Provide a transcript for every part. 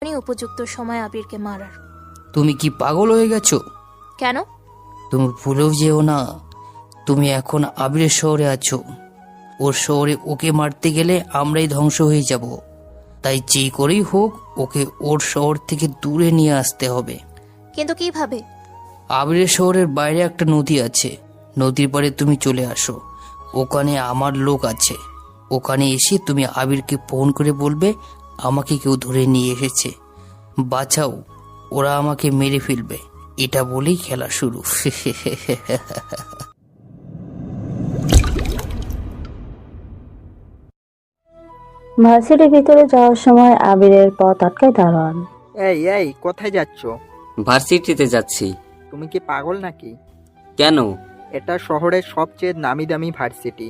উপযুক্ত সময় আবিরকে মারার। তুমি কি পাগল হয়ে গেছো? কেন? তুমি ভুলেও যেও না, তুমি এখন আবিরের শহরে আছো। ওর শহরে ওকে মারতে গেলে আমরাই ধ্বংস হয়ে যাব। তাই যে করেই হোক ওকে ওর শহর থেকে দূরে নিয়ে আসতে হবে। কিন্তু কিভাবে? আবিরের শহরের বাইরে একটা নদী আছে, নদীর পাড়ে তুমি চলে আসো। ওখানে আমার লোক আছে। ওখানে এসে তুমি আবিরকে ফোন করে বলবে আমাকে কেউ ধরে নিয়ে এসেছে, বাঁচাও, ওরা আমাকে মেরে ফেলবে। এটা বলেই খেলা শুরু। ভার্সিটির ভিতরে যাওয়ার সময় আবিরের পথ আটকায় দারোয়ান। এই এই কোথায় যাচ্ছ? ভার্সিটিতে যাচ্ছি। তুমি কি পাগল নাকি? কেন? এটা শহরের সবচেয়ে নামি দামি ভার্সিটি।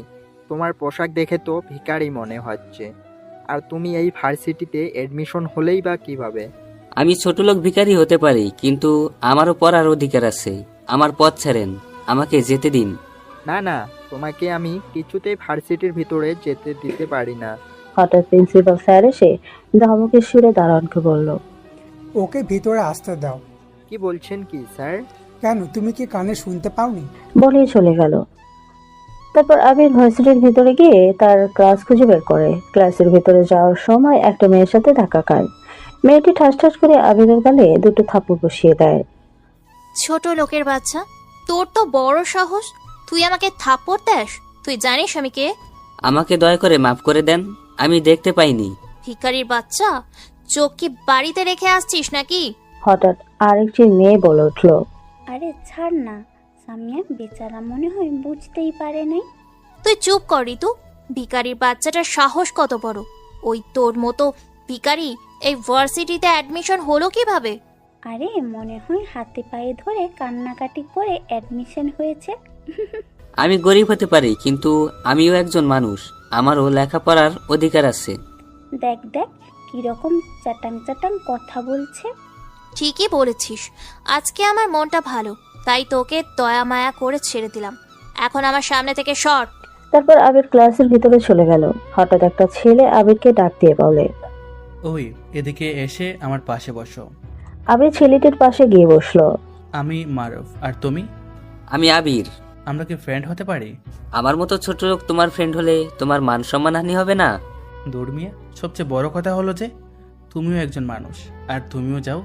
তোমার পোশাক দেখে তো ভিখারি মনে হচ্ছে। আর তুমি এই ভার্সিটিতে এডমিশন হলেই বা কিভাবে? আমি ছোটলোক ভিখারি হতে পারি, কিন্তু আমারও পড়ার অধিকার আছে। আমার পথ ছাড়েন, আমাকে যেতে দিন। না না, তোমাকে আমি কিছুতেই ভার্সিটির ভিতরে যেতে দিতে পারি না। হঠাৎ প্রিন্সিপাল স্যার এসে ধমকের সুরে দারোয়ানকে বলল, ওকে ভিতরে আসতে দাও। কি বলছেন কি স্যার? কেন, তুমি কি কানে শুনতে পাওনি? বলেই চলে গেল। তারপর আবির ভার্সিটির ভিতরে গিয়ে তার ক্লাস খুঁজে বের করে। ক্লাসের ভিতরে যাওয়ার সময় একটা মেয়ের সাথে ধাক্কা খায়। মেয়েটি ঠাস ঠাস করে আবিরের গালে দুটো থাপ্পড় বসিয়ে দেয়। ছোট লোকের বাচ্চা, তোর তো বড় সাহস, তুই আমাকে থাপ্পড় দেস? তুই জানিস আমি কে? আমাকে দয়া করে মাফ করে দেন, আমি দেখতে পাইনি। ভিখারির বাচ্চা, চোখ কি বাড়িতে রেখে আসছিস নাকি? হঠাৎ আরেকটি মেয়ে বলে উঠল, আরে ছাড় না, সামিয়া বেচারা মনে হয় বুঝতেই পারে নাই। তুই চুপ কর ঋতু। ভিখারির বাচ্চাটার সাহস কত বড়! ওই তোর মতো ভিখারি এই ভার্সিটিতে অ্যাডমিশন হলো কিভাবে? আরে মনে হয় হাতে পায়ে ধরে কান্নাকাটি করে অ্যাডমিশন হয়েছে। আমি গরিব হতে পারি, কিন্তু আমিও একজন মানুষ, আমারও লেখাপড়ার অধিকার আছে। দেখ দেখ কিরকম চাটাং চাটাং কথা বলছে। ঠিকই বলেছিস, আজকে আমার মনটা ভালো, তাই তোকে দয়া মায়া করে ছেড়ে দিলাম। এখন আমার সামনে থেকে সর। তারপর আবির ক্লাসের ভিতরে চলে গেল। হঠাৎ একটা ছেলে আবিরকে ডাক দিয়ে বলে, ওই এদিকে এসে আমার পাশে বসো। আবির ছেলেটির পাশে গিয়ে বসলো। আমি মারুফ, আর তুমি? আমি আবির। আমরা কি ফ্রেন্ড হতে পারি? আমার মতো ছোট লোক তোমার ফ্রেন্ড হলে তোমার মান সম্মান হানি হবে না? দৌড়মিয়া, সবচেয়ে বড় কথা হলো যে তুমিও একজন মানুষ, আর তুমিও যাও,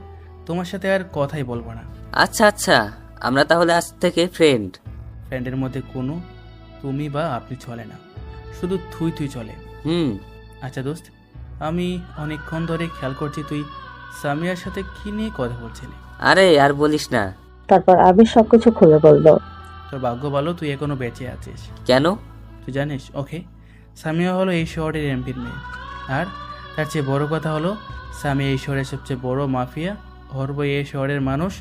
তোমার সাথে আর কথাই বলবো না। আচ্ছা আচ্ছা, আমরা তাহলে আজ থেকে ফ্রেন্ড। ফ্রেন্ডের মধ্যে কোনো তুমি বা আপনি চলে না, শুধু তুই তুই চলে। আচ্ছা দোস্ত, আমি অনেকক্ষণ ধরে খেয়াল করছি তুই সামিয়ার সাথে কি নিয়ে কথা বলছিলি। আরে আর বলিস না। তারপর আবির সবকিছু খুলে বলল। তোর ভাগ্য ভালো তুই এখনো বেঁচে আছিস। কেন? তুই জানিস ওকে, সামিয়া হলো এই শহরের এমপির মেয়ে, আর তার চেয়ে বড় কথা হলো সামিয়া এই শহরের সবচেয়ে বড় মাফিয়া। ওর বই এই শহরের মানুষ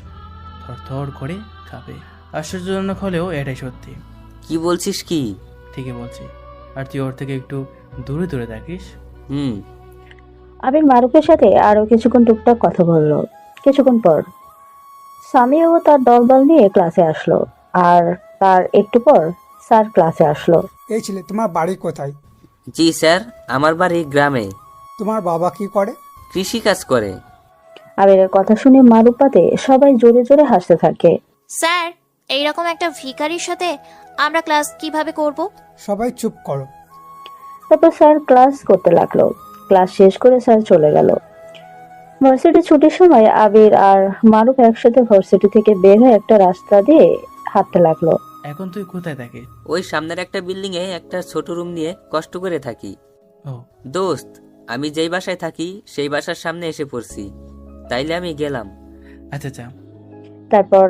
থরথর করে খাবে। আশ্চর্যজনক হলেও এটাই সত্যি। কি বলছিস কি? ঠিকই বলছি, আর তুই ওর থেকে একটু দূরে দূরে থাকিস। আবির মারুফের সাথে আরো কিছুক্ষণ টুকটাক কথা বলল। কিছুক্ষণ পর সামিয়া ও তার দলবল নিয়ে ক্লাসে আসলো, আর তার একটু পর স্যার ক্লাসে আসলো। এই ছেলে, তোমার বাড়ি কোথায়? জি স্যার, আমার বাড়ি গ্রামে। তোমার বাবা কি করে? কৃষি কাজ করে। আবিরের কথা শুনে মারুপাতে সবাই জোরে জোরে হাসতে থাকে। স্যার, এইরকম একটা ভিখারির সাথে আমরা ক্লাস কিভাবে করব? সবাই চুপ করো। তারপর স্যার ক্লাস করতে লাগলো। ক্লাস শেষ করে স্যার চলে গেল। ভার্সিটি ছুটির সময় আবির আর মারুফ একসাথে ভার্সিটি থেকে বের হয়ে একটা রাস্তা দিয়ে হাঁটতে লাগলো। এখন তুই কোথায় থাকিস? ওই সামনের একটা বিল্ডিং এ একটা ছোট রুম নিয়ে কষ্ট করে থাকি। ও দোস্ত, আমি যেই বাসায় থাকি সেই বাসার সামনে এসে পড়ছি, তাইলে আমি গেলাম। আচ্ছা আচ্ছা। তারপর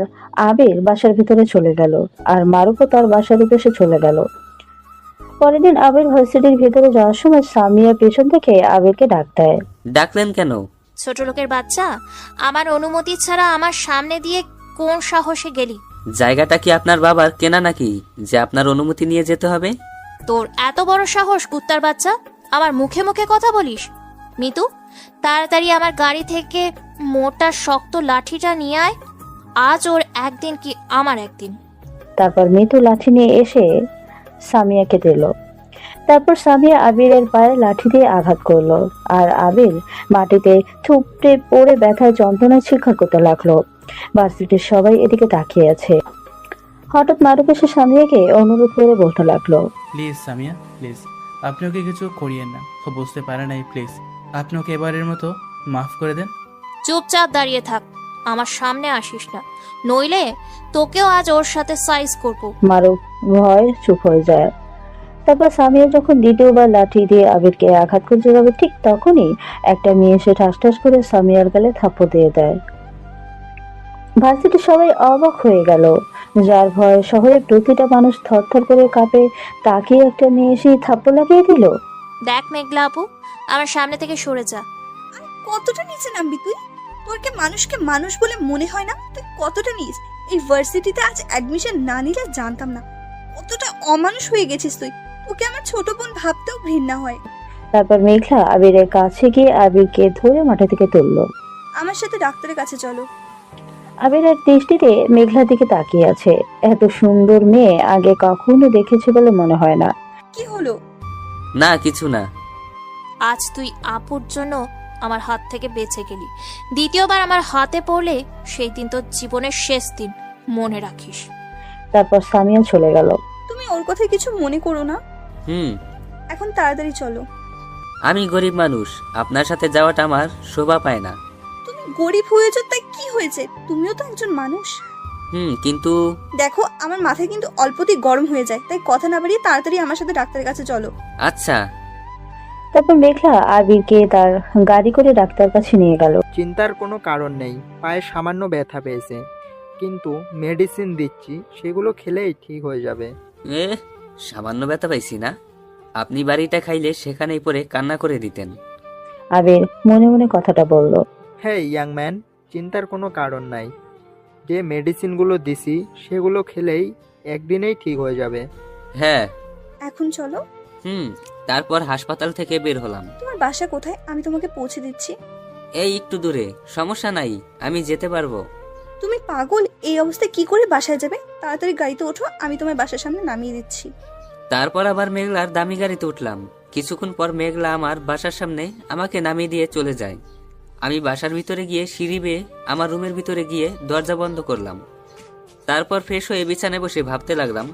আবির বাসার ভিতরে চলে গেল, আর মারুফও তার বাসার উদ্দেশ্যে চলে গেল। পরের দিন আবির ভার্সিটির ভিতরে যাওয়ার সময় সামিয়া পেছন থেকে আবিরকে ডাক দেয়। ডাকলেন কেন? ছোট লোকের বাচ্চা, আমার অনুমতি ছাড়া আমার সামনে দিয়ে কোন সাহসে গেলি? জায়গাটা কি আপনার বাবার কেনা নাকি যে আপনার অনুমতি নিয়ে যেতে হবে? তোর এত বড় সাহস কুত্তার বাচ্চা, আমার মুখে মুখে কথা বলিস? মিতু, তাড়াতাড়ি আমার গাড়ি থেকে মোটা শক্ত লাঠিটা নিয়ে আয়। আজ ওর একদিন কি আমার একদিন। তারপর মিতু লাঠি নিয়ে এসে সামিয়াকে দিল। তারপর সামিয়া আবিরের পায়ে লাঠি দিয়ে আঘাত করলো, আর আবির মাটিতে থুপড়ে পড়ে ব্যথায় যন্ত্রণায় চিৎকার করতে লাগলো। ভার্সিটির সবাই এদিকে তাকিয়ে আছে। হঠাৎ মারুফ এসে সামিয়াকে অনুরোধ করে বলতে লাগলো, প্লিজ সামিয়া, প্লিজ আপনি ওকে কিছু করিয়েন না, ও বুঝতে পারে নাই, প্লিজ আপনি ওকে এবারের মতো মাফ করে দেন। চুপচাপ দাঁড়িয়ে থাক, আমার সামনে আসিস না, নইলে তোকেও আজ ওর সাথে সাইজ করবো। মারুফ ভয় চুপ হয়ে যায়। তারপর সামিয়া যখন দ্বিতীয়বার লাঠি দিয়ে আবিরকে আঘাত করতে যাবে, ঠিক তখনই একটা মেয়ে এসে ঠাস ঠাস করে সামিয়ার গালে থাপ্পড় দিয়ে দেয়। ভার্সিটির সবাই অবাক হয়ে গেল, যার ভয়ে শহরের প্রতিটা মানুষ থরথর করে কাঁপে। তাকিয়ে একটা মেয়ে এসে থাপ্পড় লাগিয়ে দিল। দেখ মেঘলা আপু, আমার সামনে থেকে সরে যা। কতটা নিচে নামবি তুই? তোর কি মানুষকে মানুষ বলে মনে হয় না? তুই কতটা নিচ! এই ভার্সিটিতে আজ অ্যাডমিশন না নিলে জানতাম না কতটা অমানুষ হয়ে গেছিস তুই। তোকে আমার ছোট বোন ভাবতেও ঘৃণা হয়। তারপর মেঘলা আবিরের কাছে গিয়ে আবিরকে ধরে মাঠে থেকে তুললো। আমার সাথে ডাক্তারের কাছে চলো। আবিরের দৃষ্টিতে মেঘলার দিকে তাকিয়ে আছে। এত সুন্দর মেয়ে আগে কখনো দেখেছে বলে মনে হয় না। কি হলো? না কিছু না। আজ তুই আপুর জন্য আমার হাত থেকে বেঁচে গেলি, দ্বিতীয়বার আমার হাতে পড়লে সেই দিন তোর জীবনের শেষ দিন, মনে রাখিস। তারপর সামিয়া চলে গেল। তুমি ওর কথায় কিছু মনে করো না। হুম, এখন তাড়াতাড়ি চলো। আমি গরিব মানুষ, আপনার সাথে যাওয়াটা আমার শোভা পায় না। তুমি গরিব হয়েছো তাই কি হয়েছে? তুমিও তো একজন মানুষ। কিন্তু দেখো, আমার মাথায় কিন্তু অল্পতেই গরম হয়ে যায়, তাই কথা না বাড়িয়ে তাড়াতাড়ি আমার সাথে ডাক্তারের কাছে চলো। আচ্ছা। তারপর মেঘলা আবিরকে তার গাড়ি করে ডাক্তার কাছে নিয়ে গেল। চিন্তার কোনো কারণ নেই, পায়ে সামান্য ব্যথা পেয়েছে, কিন্তু মেডিসিন দিচ্ছি, সেগুলো খেলেই ঠিক হয়ে যাবে। সামান্য ব্যথা পাইছি না, আপনি বাড়িটা খাইলে সেখানেই পরে কান্না করে দিতেন। আবির মনে মনে কথাটা বলল। হ্যাঁ ইয়াং ম্যান, চিন্তার কোনো কারণ নাই, যে মেডিসিনগুলো দিছি সেগুলো খেলেই একদিনেই ঠিক হয়ে যাবে। হ্যাঁ। এখন চলো। তারপর হাসপাতাল থেকে বের হলাম। তোমার বাসা কোথায়? আমি তোমাকে পৌঁছে দিচ্ছি। এই একটু দূরে, সমস্যা নাই, আমি যেতে পারবো। তুমি পাগল? এই অবস্থায় কি করে বাসায় যাবে? তাড়াতাড়ি গাড়িতে ওঠো, আমি তোমার বাসার সামনে নামিয়ে দিচ্ছি। তারপর আবার মেঘলার দামি গাড়িতে উঠলাম। কিছুক্ষণ পর মেঘলা আমার বাসার সামনে আমাকে নামিয়ে দিয়ে চলে যায়। আমি বাসার ভিতরে গিয়ে সিঁড়ি বেয়ে আমার রুমের ভিতরে গিয়ে দরজা বন্ধ করলাম। তারপর ফ্রেশ হয়ে বিছানায় বসে ভাবতে লাগলাম,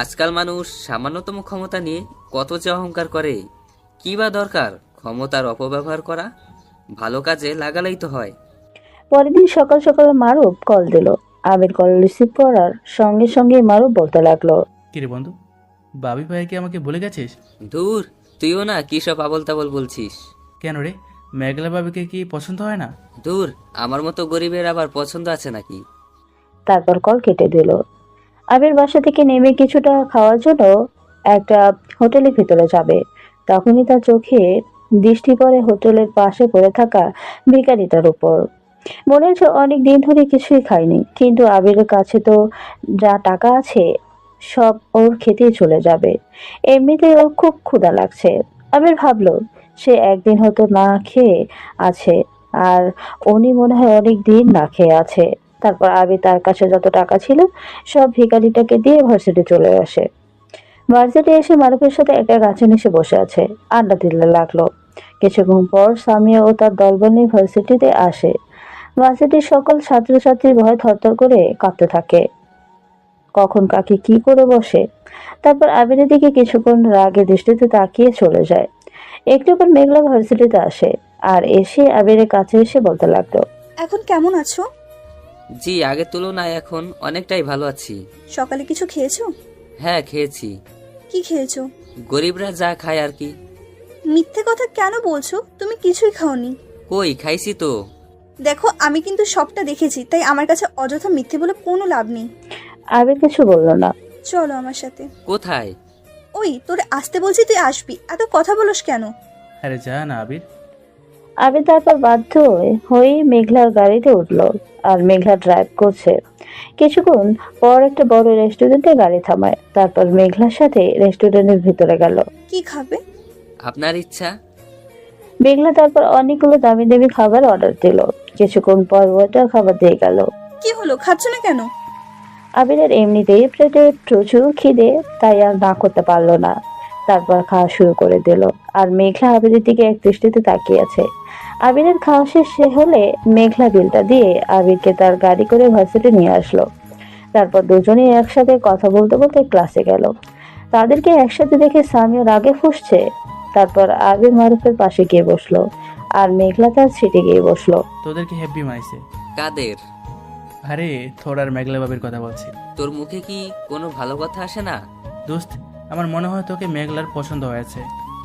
আজকাল মানুষ সামান্যতম ক্ষমতা নিয়ে কত যে অহংকার করে। কি বা দরকার ক্ষমতার অপব্যবহার করা? ভালো কাজে লাগালেই তো হয়। পরের দিন সকাল সকাল মারুফ কল দিল। আবির কল রিসিভ করার সঙ্গে সঙ্গে মারুফ বলতে লাগলো, কিরে বন্ধু, বাবি ভাইকে আমাকে বলে গেছিস? দূর, তুইও না কি সব আবল তাবল বলছিস। কেন রে, মেঘলা বাবিকে কি পছন্দ হয় না? দূর, আমার মতো গরিবের আবার পছন্দ আছে নাকি? তারপর কল কেটে দিল। আবির বাসা থেকে নেমে কিছুটা খাওয়ার জন্য একটা হোটেলের ভিতরে যাবে, তখনই তার চোখে দৃষ্টি পড়ে হোটেলের পাশে পড়ে থাকা ভিখারিটার উপর। মনে হচ্ছে অনেক দিন ধরে কিছুই খায়নি, কিন্তু আবিরের কাছে তো যা টাকা আছে সব ওর খেতেই চলে যাবে। এমনিতেই ওর খুব ক্ষুধা লাগছে। আবির ভাবলো সে একদিন হয়তো না খেয়ে আছে, আর উনি মনে হয় অনেক দিন না খেয়ে আছে। তারপর আবির তার কাছে যত টাকা ছিল সব ভিখারিটাকে দিয়ে ভার্সিটি চলে আসে। ভার্সিটি এসে মারুফের সাথে একটা গাছে নিচে বসে আছে, আড্ডা দিতে লাগলো। কিছুক্ষণ পর সামিয়া ও তার দলবল নিয়ে ভার্সিটিতে আসে। ভার্সিটির সকল ছাত্রছাত্রী ভয়ে থরথর করে কাঁপতে থাকে, কখন কাকে কি করে বসে। তারপর আবিরের দিকে কিছুক্ষণ রাগে দৃষ্টিতে তাকিয়ে চলে যায়। একটু পর মেঘলা ভার্সিটিতে আসে, আর এসে আবিরের কাছে এসে বলতে লাগলো, এখন কেমন আছো? জি, আগের তুলনায় এখন অনেকটাই ভালো আছি। সকালে কিছু খেয়েছো? হ্যাঁ, খেয়েছি। কি খেয়েছো? গরিবরা যা খায় আর কি। মিথ্যে কথা কেন বলছো? তুমি কিছুই খাওনি। কই, খাইছি তো। দেখো, আমি কিন্তু সবটা দেখেছি, তাই আমার কাছে অযথা মিথ্যে বলে কোনো লাভ নেই। আবির কিছু বললো না। চলো আমার সাথে। কোথায়? ওই তোরে আসতে বলছি, তুই আসবি, এত কথা বলস কেন? আরে যা না আবির। আবির তারপর বাধ্য হয়ে মেঘলার গাড়িতে উঠলো, আর মেঘলা ড্রাইভ করছে। কিছুক্ষণ পর একটা বড় রেস্টুরেন্টে গাড়ি থামায়। তারপর মেঘলার সাথে রেস্টুরেন্টের ভিতরে গেল। কি খাবে? আপনার ইচ্ছা। মেঘলা তারপর অনেকগুলো দামি দামি খাবার অর্ডার দিল। কিছুক্ষণ পর ওয়েটার খাবার দিয়ে গেল। কি হলো, খাচ্ছ না কেন? আবিরের এমনিতেই পেটে প্রচুর খিদে, তাই আর না করতে পারলো না। তারপর খাওয়া শুরু করে দিল। আর মেঘলা আবিরের দিকে এক দৃষ্টিতে তাকিয়ে আছে। আবিরের খাওয়া শেষ হলে মেঘলা বিলটা দিয়ে আবিরকে তার গাড়ি করে ভার্সিটি নিয়ে আসলো। তারপর দুজনেই একসাথে কথা বলতে বলতে ক্লাসে গেল। তাদেরকে একসাথে দেখে সামিয়া রাগে ফুঁসছে। তারপর আবির মারুফের পাশে গিয়ে বসলো আর মেঘলা তার সিটে গিয়ে বসলো। তোদেরকে হ্যাপি মাইছে। কাদের? আরে তোর আর মেঘলা বাবির কথা বলছি। তোর মুখে কি কোনো ভালো কথা আসে না? দোস্ত, আমার মনে হয় তোকে মেঘলার পছন্দ হয়েছে।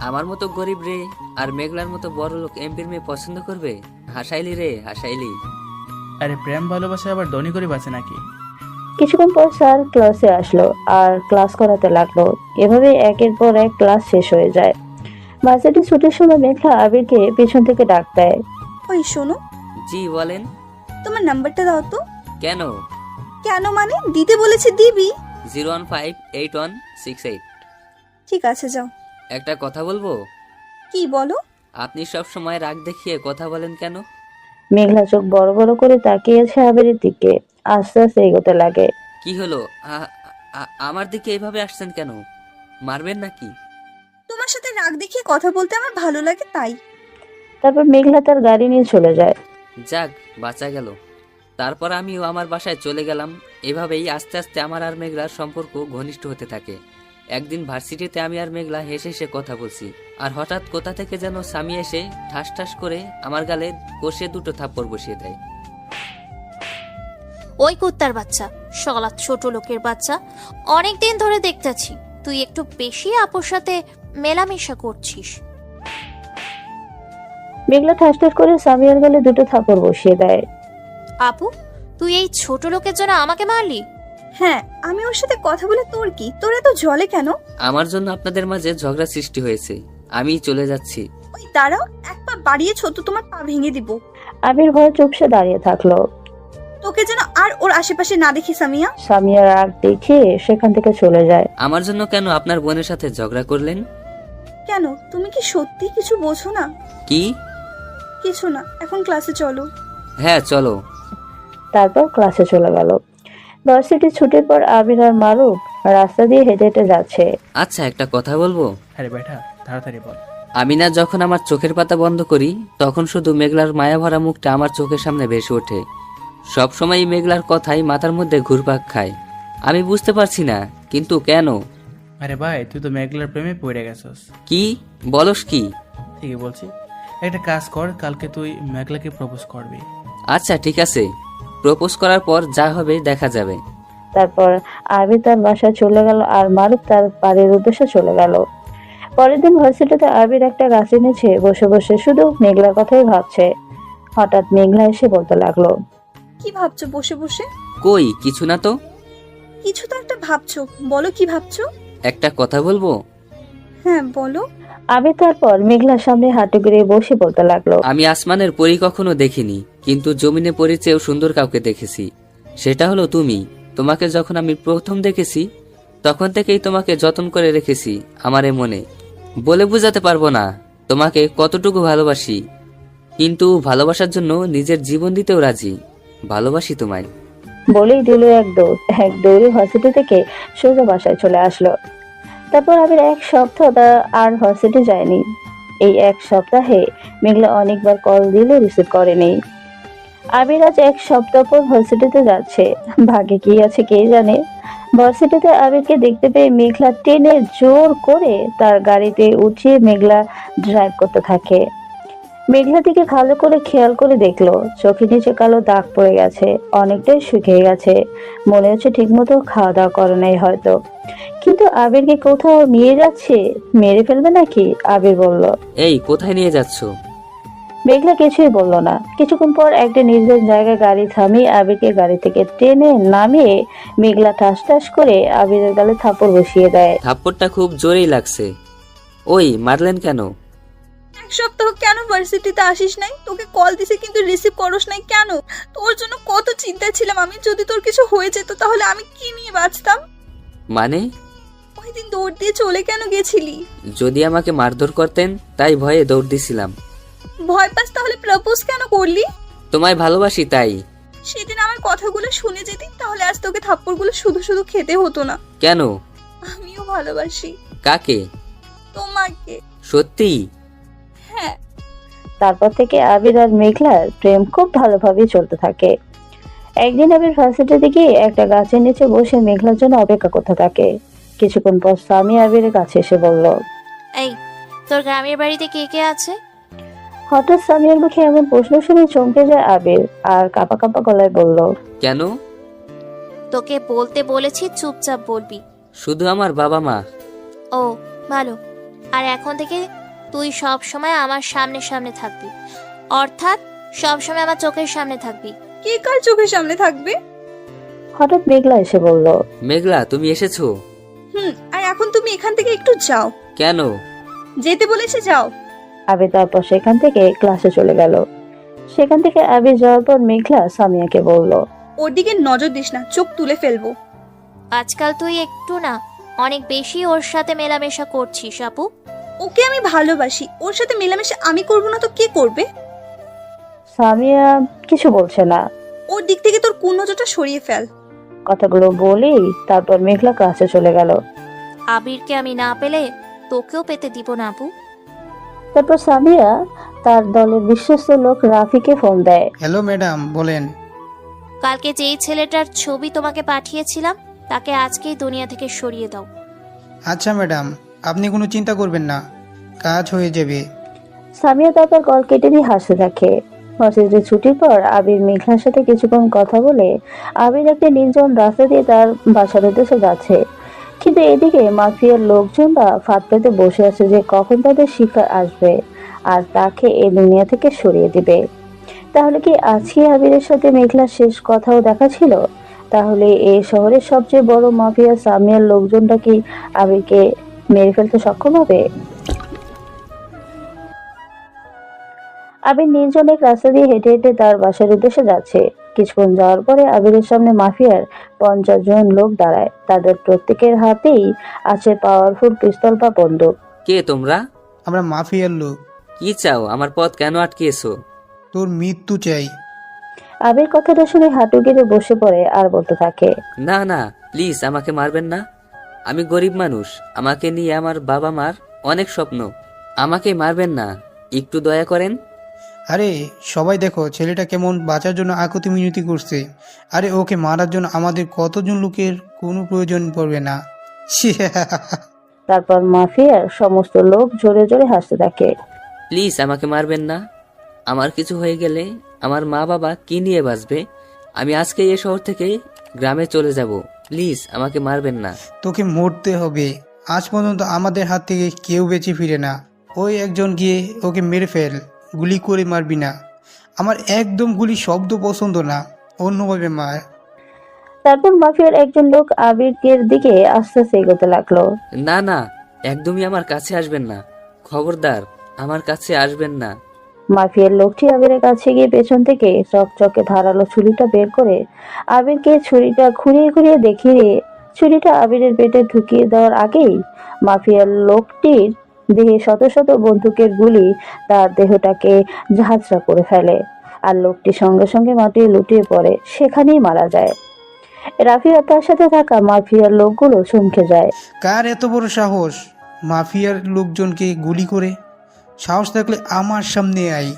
আমার মতো গরিব রে আর মেঘলার মতো বড় লোক এমপির মেয়ে পছন্দ করবে? হাসাইলি রে, হাসাইলি। আরে প্রেম ভালোবাসা আবার ধনী গরিব আছে নাকি? কিছুক্ষণ পর স্যার ক্লাসে আসলো আর ক্লাস করাতে লাগলো। এভাবে একের পর এক ক্লাস শেষ হয়ে যায়। ভার্সিটি ছুটির সময় মেঘলা আবিরকে পেছন থেকে ডাক দেয়। ওই শোনো, জি বলেন। তোমার নাম্বারটা দাও তো। কেন? কেন মানে? দিতে বলেছে দিবি। 0158168। ঠিক আছে, যাও। একটা কথা বলবো? কি বলো? আপনি সব সময় রাগ দেখিয়ে কথা বলেন কেন? মেঘলা চোখ বড় বড় করে তাকিয়েছে আবিরের দিকে। আস্তে আস্তে এগোতে লাগে। কি হলো? আমার দিকে এভাবে আসছেন কেন? মারবেন নাকি? তোমার সাথে রাগ দেখিয়ে কথা বলতে আমার ভালো লাগে তাই। তারপর মেঘলা তার গাড়ি নিয়ে চলে যায়। যাক, বাঁচা গেল। তারপর আমিও আমার বাসায় চলে গেলাম। এভাবেই আস্তে আস্তে আমার আর মেঘলার সম্পর্ক ঘনিষ্ঠ হতে থাকে। একদিন ভার্সিটিতে আমি আর মেঘলা হেসে হেসে কথা বলছি, আর হঠাৎ কোথা থেকে যেন স্বামী এসে ঠাস ঠাস করে আমার গালে কষে দুটো থাপ্পড় বসিয়ে দেয়। ওই কুত্তার বাচ্চা, শালা ছোট লোকের বাচ্চা, অনেকদিন ধরে দেখতেছি তুই একটু বেশি আপুর সাথে মেলামেশা করছিস। মেঘলা ঠাস ঠাস করে সামিয়ার গালে দুটো থাপড় বসিয়ে দেয়। আপু, তুই এই ছোট লোকের জন্য আমাকে মারলি? হ্যাঁ, আমি ওর সাথে কথা বলে তোর কি? তোর এত জলে কেন? আমার জন্য আপনাদের মাঝে ঝগড়া সৃষ্টি হয়েছে। আমি চলে যাচ্ছি। ওই দাঁড়াও, এক পা বাড়িয়েছো তো তোমার পা ভেঙে দিব। আবির ভয়ে চুপসে দাঁড়িয়ে থাকলো। তোকে যেন আর ওর আশেপাশে না দেখি সামিয়া। সামিয়ার রাগ দেখে সেখান থেকে চলে যায়। আমার জন্য কেন আপনার বোনের সাথে ঝগড়া করলেন? কেন, তুমি কি সত্যি কিছু বোঝো না? কি? কিছু না, এখন ক্লাসে চলো। হ্যাঁ চলো। তারপর ক্লাসে চলে গেল। ভার্সিটি ছুটির পর আবির আর মারুফ রাস্তা দিয়ে হেঁটে হেঁটে যাচ্ছে। আচ্ছা, একটা কথা বলবো? আরে বেটা, তাড়াতাড়ি বল। আমি না যখন আমার চোখের পাতা বন্ধ করি, তখন শুধু মেঘলার মায়া ভরা মুখটা আমার চোখের সামনে ভেসে ওঠে। সবসময় মেঘলার কথাই মাথার মধ্যে ঘুরপাক খায়। আমি বুঝতে পারছি না, কিন্তু কেন? আরে ভাই, তুই তো মেঘলার প্রেমে পড়ে গেছস। কি বলস? কি? ঠিকই বলছি। একটা কাজ কর, কালকে তুই মেঘলাকে প্রপোজ করবি। আচ্ছা ঠিক আছে, প্রপোজ করার পর যা হবে দেখা যাবে। তারপর আবির তার বাসায় চলে গেল আর মারুফ তার বাড়ির উদ্দেশ্যে চলে গেল। পরের দিন ভার্সিটিতে আবির একটা গাছে নিচে বসে বসে শুধু মেঘলার কথাই ভাবছে। হঠাৎ মেঘলা এসে বলতে লাগলো। কি ভাবছো বসে বসে? কই কিছু না তো। কিছু তো একটা ভাবছো, বলো কি ভাবছো? একটা কথা বলবো? হ্যাঁ বলো। আবির তারপর মেঘলার সামনে হাঁটু গেড়ে বসে বলতে লাগলো। আমি আসমানের পরী কখনো দেখিনি, কিন্তু জমিনে পরীর চেয়েও সুন্দর কাউকে দেখেছি। সেটা হলো তুমি। তোমাকে যখন আমি প্রথম দেখেছি, তখন থেকেই তোমাকে যত্ন করে রেখেছি আমার মনে। বলে বোঝাতে পারবো না তোমাকে কতটুকু ভালোবাসি, কিন্তু ভালোবাসার জন্য নিজের জীবন দিতেও রাজি। ভালোবাসি তোমায়। বলেই দিল এক দৌড়ে ভার্সিটি থেকে সোজা বাসায় চলে আসলো। তারপর আবির এক সপ্তাহ আর ভার্সিটি যায়নি। এই এক সপ্তাহে মেঘলা অনেকবার কল দিলে রিসিভ করেনি। আবির আজ এক সপ্তাহ পর ভার্সিটিতে যাচ্ছে। ভাগ্যে কি আছে কে জানে। ভার্সিটিতে আবিরকে দেখতে পেয়ে মেঘলা টেনে জোর করে তার গাড়িতে উঠিয়ে মেঘলা ড্রাইভ করতে থাকে। মেঘলা দিকে ভালো করে খেয়াল করে দেখলো, চোখের নিচে কালো দাগ পড়ে গেছে, অনেকটাই শুকিয়ে গেছে। মনে হচ্ছে ঠিক মতো খাওয়া দাওয়া করে নাই হয়তো। কিন্তু আবিরকে কোথাও নিয়ে যাচ্ছে, মেরে ফেলবে নাকি? আবির বলল। এই কোথায় নিয়ে যাচ্ছ? মেঘলা কিছুই বলল না। কিছুক্ষণ পর একটা নির্জন জায়গায় গাড়ি থামিয়ে আবিরকে গাড়ি থেকে টেনে নামিয়ে মেঘলা ঠাস ঠাস করে আবিরের গালে থাপড় বসিয়ে দেয়। থাপ্পড়টা খুব জোরেই লাগছে। ওই মারলেন কেন? এক সপ্তাহ কেন ভার্সিটিতে আসিস নাই? তোকে কল দিছে কিন্তু রিসিভ করস নাই কেন? তোর জন্য কত চিন্তায় ছিলাম আমি। যদি তোর কিছু হয়ে যেত তাহলে আমি কি নিয়ে বাঁচতাম? মানে? ওই দিন দৌড় দিয়ে চলে কেন গেছিলি? যদি আমাকে মারধর করতেন তাই ভয়ে দৌড় দিছিলাম। ভয় পাস তাহলে প্রপোজ কেন করলি? তোমায় ভালোবাসি তাই। সেদিন আমার কথাগুলো শুনে যেতি তাহলে আজ তোকে থাপ্পড়গুলো শুধু শুধু খেতে হতো না। কেন? আমিও ভালোবাসি। কাকে? তোমাকে। সত্যি? হ্যাঁ। তারপর থেকে আবির আর মেঘলার প্রেম খুব ভালোভাবেই চলতে থাকে। একদিন আবির ভার্সিটিতে গিয়ে একটা গাছের নিচে বসে মেঘলার জন্য অপেক্ষা করতে থাকে। কিছুক্ষণ পর সামিয়া আবিরের কাছে এসে বলল। এই, তোর গ্রামের বাড়িতে কে কে আছে? হঠাৎ সামিয়ার মুখে এমন প্রশ্ন শুনে চমকে যায় আবির আর কাঁপা কাঁপা গলায় বলল, কেন? তোকে বলতে বলেছি, চুপচাপ বলবি। শুধু আমার বাবা মা। ও, ভালো। আর এখন থেকে তুই সব সময় আমার সামনে সামনে থাকবি, অর্থাৎ সব সময় আমার চোখের সামনে থাকবি। কে কার চোখের সামনে থাকবে? হঠাৎ মেঘলা এসে বলল। মেঘলা, তুমি এসেছো? আর এখন তুমি এখান থেকে একটু যাও। কেন? যেতে বলেছে, যাও। আবির তারপর সেখান থেকে ক্লাসে চলে গেল। সেখান থেকে আবির যাওয়ার পর মেঘলা সামিয়াকে বলল, ওর দিকে নজর দিস না, চোখ তুলে ফেলবো। আজকাল তুই একটু না অনেক বেশি ওর সাথে মেলামেশা করছিস আপু। ওকে আমি ভালোবাসি, ওর সাথে মেলামেশা আমি করব না তো কে করবে? সামিয়া কিছু বলছে না। ওর দিক থেকে তোর কোন নজরটা সরিয়ে ফেল। কথাগুলো বলেই তারপর মেঘলা ক্লাসে চলে গেল। আবিরকে আমি না পেলে তোকেও পেতে দিব না আপু। তারপর সামিয়া তার দলের বিশ্বস্ত লোক রাফিকে ফোন দেয়। হ্যালো ম্যাডাম, বলেন। কালকে যেই ছেলেটার ছবি তোমাকে পাঠিয়েছিলাম তাকে আজকেই দুনিয়া থেকে সরিয়ে দাও। আচ্ছা ম্যাডাম, আপনি কোনো চিন্তা করবেন না, কাজ হয়ে যাবে। সামিয়া তারপর কল কেটে দিয়ে হাসতে থাকে। ভার্সিটির ছুটির পর আবির মেঘলার সাথে কিছুক্ষণ কথা বলে আবির একটা নির্জন রাস্তা দিয়ে তার বাসার উদ্দেশ্যে যাচ্ছে। কিন্তু এদিকে মাফিয়ার লোকজনরা ফাঁদ পেতে বসে আছে যে কখন তাদের শিকার আসবে আর তাকে এই দুনিয়া থেকে সরিয়ে দিবে। তাহলে কি আজকে আবিরের সাথে মেঘলার শেষ কথাও দেখা ছিল? তাহলে এই শহরের সবচেয়ে বড় মাফিয়া সামিয়ার লোকজনটা কি আবিরকে মেরে ফেলতে সক্ষম হবে? আবির নির্জন এক রাস্তা দিয়ে হেঁটে হেঁটে তার বাসার উদ্দেশ্যে যাচ্ছে। কিছুক্ষণ যাওয়ার পরে আবিরের সামনে মাফিয়ার 50 জন লোক দাঁড়ায়। তাদের প্রত্যেকের হাতেই আছে পাওয়ারফুল পিস্তল বা বন্দুক। কে তোমরা? আমরা মাফিয়ার লোক। কি চাও? আমার পথ কেন আটকিয়েছো? তোর মৃত্যু চাই। আবির কথাটা শুনে হাঁটু গেড়ে বসে পড়ে আর বলতে থাকে, না না, প্লিজ আমাকে মারবেন না। আমি গরিব মানুষ, আমাকে নিয়ে আমার বাবা মার অনেক স্বপ্ন। আমাকে মারবেন না, একটু দয়া করেন। আরে সবাই দেখো ছেলেটা কেমন বাঁচার জন্য আকুতি মিনতি করছে। আরে ওকে মারার জন্য আমাদের কতজন লোকের কোনো প্রয়োজন পড়বে না। তারপর মাফিয়ার সমস্ত লোক জোরে জোরে হাসতে থাকে। প্লিজ আমাকে মারবেন না। আমার কিছু হয়ে গেলে আমার মা বাবা কি নিয়ে বাঁচবে? আমি আজকে এই শহর থেকে গ্রামে চলে যাব। প্লিজ আমাকে মারবেন না। তোকে মরতে হবে। আজ পর্যন্ত আমাদের হাত থেকে কেউ বেঁচে ফিরে না। ওই একজন গিয়ে ওকে মেরে ফেল, গুলি করে মারবি না। আমার একদম গুলি শব্দ পছন্দ না, অন্যভাবে মার। তারপর মাফিয়ার একজন লোক আবিরের দিকে আস্তে আস্তে এগোতে লাগলো। না না, একদমই আমার কাছে আসবেন না। খবরদার, আমার কাছে আসবেন না। মাফিয়ার লোকটি আবিরের কাছে গিয়ে পেছন থেকে চকচকে ধারালো ছুরিটা বের করে আবিরকে ছুরিটা ঘুরিয়ে ঘুরিয়ে দেখিয়ে ছুরিটা আবিরের পেটে ঢুকিয়ে দেওয়ার আগেই মাফিয়ার লোকটির দেহে শত শত বন্দুকের গুলি তার দেহটাকে ঝাঁঝরা করে ফেলে আর লোকটি সঙ্গে সঙ্গে মাটিতে লুটিয়ে পড়ে, সেখানেই মারা যায়। রাফি আর তার সাথে থাকা মাফিয়ার লোকগুলো চমকে যায়। কার এত বড় সাহস মাফিয়ার লোকজনকে গুলি করে? সাহস থাকলে আমার সামনে আই।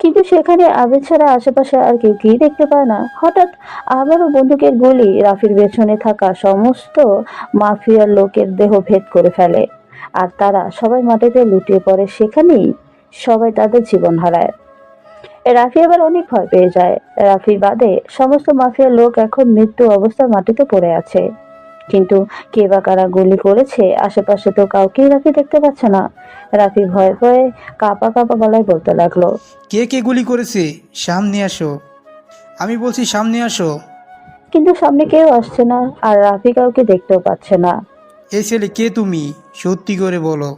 কিন্তু সেখানে আবির ছাড়া আশেপাশে আর কেউ কি দেখতে পায় না। হঠাৎ আবারও বন্দুকের গুলি রাফির পেছনে থাকা সমস্ত মাফিয়ার লোকের দেহ ভেদ করে ফেলে আর তারা সবাই মাটিতে লুটিয়ে পড়ে। সেখানেই সবাই তাদের জীবন হারায়। রাফি আবার অনেক ভয় পেয়ে যায়। রাফি বাদে সমস্ত মাফিয়ার লোক এখন মৃত্যু অবস্থায় মাটিতে পড়ে আছে। কিন্তু কে বা কারা গুলি করেছে আশেপাশে তো কাউকেই রাফি দেখতে পাচ্ছে না। রাফি ভয়ে ভয়ে কাঁপা কাঁপা গলায় বলতে লাগলো, কে কে গুলি করেছে? সামনে আসো, আমি বলছি সামনে আসো। কিন্তু সামনে কেউ আসছে না আর রাফি কাউকে দেখতেও পাচ্ছে না। এই ছেলে কে তুমি? সত্যি করে বলো।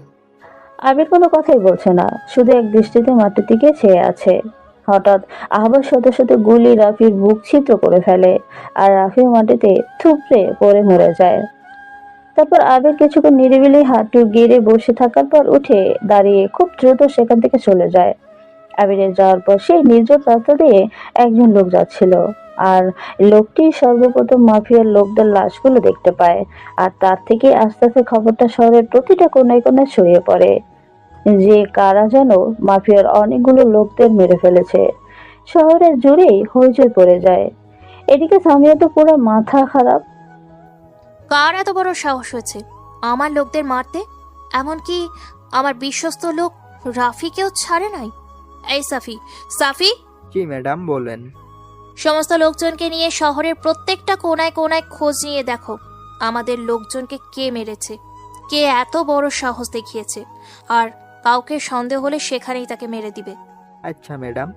আবির কোনো কথাই বলছে না, শুধু এক দৃষ্টিতে মাটির দিকে চেয়ে আছে। হঠাৎ আবার শত শত গুলি রাফির বুক ছিদ্র করে ফেলে আর রাফি মাটিতে থুপড়ে পড়ে মরে যায়। তারপর আবির কিছুক্ষণ নিরিবিলি হাঁটু গেড়ে বসে থাকার পর উঠে দাঁড়িয়ে খুব দ্রুত সেখান থেকে চলে যায়। আবিরের যাওয়ার পর সেই নির্জন রাস্তা দিয়ে একজন লোক যাচ্ছিল আর লোকটি সর্বপ্রথম মাফিয়ার লোকদের লাশগুলো দেখতে পায়, আর তার থেকে আস্তে আস্তে খবরটা শহরের প্রতিটা কোনায় কোনায় ছড়িয়ে পড়ে যে কারা যেন মাফিয়ার অনেকগুলো লোকদের মেরে ফেলেছে। শহরের জুড়েই হইচই পড়ে যায়। এদিকে সামিয়া তো পুরো মাথা খারাপ। কার এত বড় সাহস হয়েছে আমার লোকদের মারতে? এমনকি আমার বিশ্বস্ত লোক রাফিকেও ছাড়ে নাই। এই সাফি, সাফি, জি ম্যাডাম, বলেন। সমস্ত লোকজনকে নিয়ে শহরের প্রত্যেকটা কোনায় কোনায় খোঁজ নিয়ে দেখো আমাদের লোকজনকে কে মেরেছে, কে এত বড় সাহস দেখিয়েছে, আর কাউকে সন্দেহ হলে সেখানেই তাকে মেরে দিবে। আচ্ছা ম্যাডাম।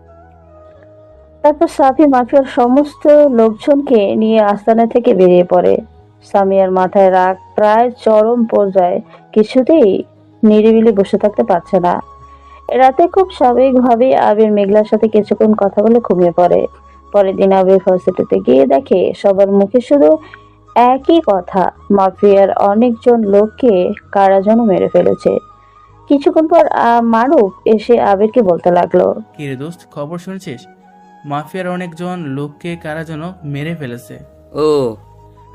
তারপর সাফি মাফিয়ার সমস্ত লোকজনকে নিয়ে আস্তানা থেকে বেরিয়ে পড়ে। সামিয়ার মাথায় রাগ প্রায় চরম পর্যায়ে, কিছুতেই নিরিবিলি বসে থাকতে পারছে না। রাতে খুব স্বাভাবিকভাবেই আবির মেঘলার সাথে কিছুক্ষণ কথা বলে ঘুমিয়ে পড়ে। পরের দিন আবির ভার্সিটিতে গিয়ে দেখে সবার মুখে শুধু একই কথা, মাফিয়ার অনেকজন লোককে কারা যেন মেরে ফেলেছে। কিছুক্ষণ পর মারুফ এসে আবিরকে বলতে লাগলো, কি রে দোস্ত, খবর শুনছিস? মাফিয়ার অনেকজন লোককে কারা যেন মেরে ফেলেছে। ও,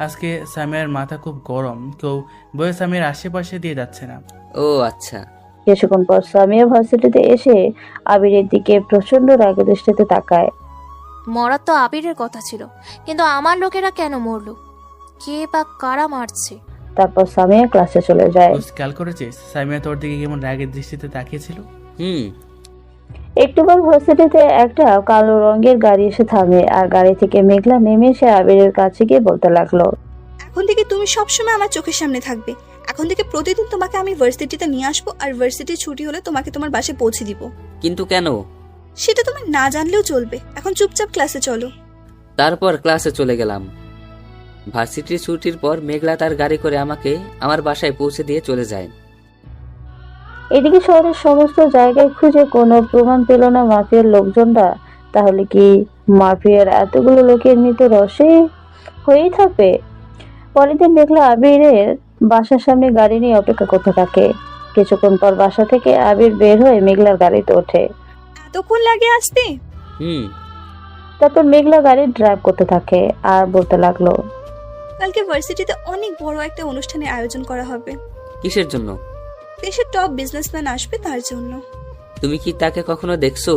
আজকে সামিয়ার মাথা খুব গরম, কেউ বয়ে সামিয়ার আশেপাশে দিয়ে যাচ্ছে না। ও আচ্ছা। কিছুক্ষণ পর সামিয়া ভার্সিটিতে এসে আবিরের দিকে প্রচন্ড রাগের দৃষ্টিতে তাকায়। মরার তো আবিরের কথা ছিল, কিন্তু আমার লোকেরা কেন মরলো? কে বা কারা মারছে? তারপর সামিয়া ক্লাসে চলে যায়। দোস্ত, খেয়াল করেছিস সামিয়া তোর দিকে কেমন রাগের দৃষ্টিতে তাকিয়েছিল? হুম। একটু পর ভার্সিটিতে একটা কালো রঙের গাড়ি এসে থামে, আর গাড়ি থেকে মেঘলা নেমে এসে আবিরের কাছে গিয়ে বলতে লাগলো, এখন থেকে তুমি সবসময় আমার চোখের সামনে থাকবে। এখন থেকে প্রতিদিন তোমাকে আমি ভার্সিটিতে নিয়ে আসবো, আর ভার্সিটি ছুটি হলে তোমাকে তোমার বাসায় পৌঁছে দিব। কিন্তু কেন? সেটা তুমি না জানলেও চলবে। এখন চুপচাপ ক্লাসে চলো। তারপর ক্লাসে চলে গেলাম। ভার্সিটির ছুটির পর মেঘলা তার গাড়ি করে আমাকে আমার বাসায় পৌঁছে দিয়ে চলে যায়। এদিকে শহরের সমস্ত জায়গায় খুঁজে কোনো প্রমাণ পেল না মাফিয়ার লোকজনরা। তাহলে কি মাফিয়ার এতগুলো লোকের মৃত্যু রসে হয়েই থাকবে? পরের দিন মেঘলা আবিরের বাসার সামনে গাড়ি নিয়ে অপেক্ষা করতে থাকে। কিছুক্ষণ পর বাসা থেকে আবির বের হয়ে মেঘলার গাড়িতে ওঠে। এতক্ষণ লাগে আসতে? হুম। তারপর মেঘলা গাড়ি ড্রাইভ করতে থাকে আর বলতে লাগলো, কালকে ভার্সিটিতে অনেক বড় একটা অনুষ্ঠানের আয়োজন করা হবে। কিসের জন্য? দেশের টপ বিজনেসম্যান আসবে, তার জন্য। তুমি কি তাকে কখনো দেখছো?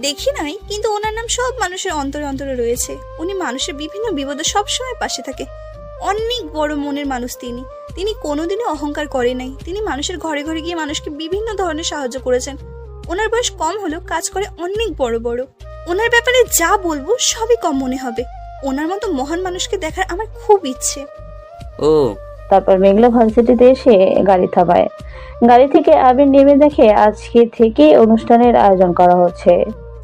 দেখি নাই, কিন্তু ওনার নাম সব মানুষের অন্তরে অন্তরে রয়েছে। উনি মানুষের বিভিন্ন বিপদে সবসময় পাশে থাকে। অনেক বড় মনের মানুষ তিনি। তিনি কোনোদিনও অহংকার করে নাই। তিনি মানুষের ঘরে ঘরে গিয়ে মানুষকে বিভিন্ন ধরনের সাহায্য করেছেন। ওনার বয়স কম হলেও কাজ করে অনেক বড় বড়। ওনার ব্যাপারে যা বলবো সবই কম মনে হবে। ওনার মতো মহান মানুষকে দেখার আমার খুব ইচ্ছে। ও। তারপর মেঘলা ভার্সিটিতে এসে গাড়ি থামায়। গাড়ি থেকে আবির নেমে দেখে আজকে থেকে অনুষ্ঠানের আয়োজন করা হচ্ছে।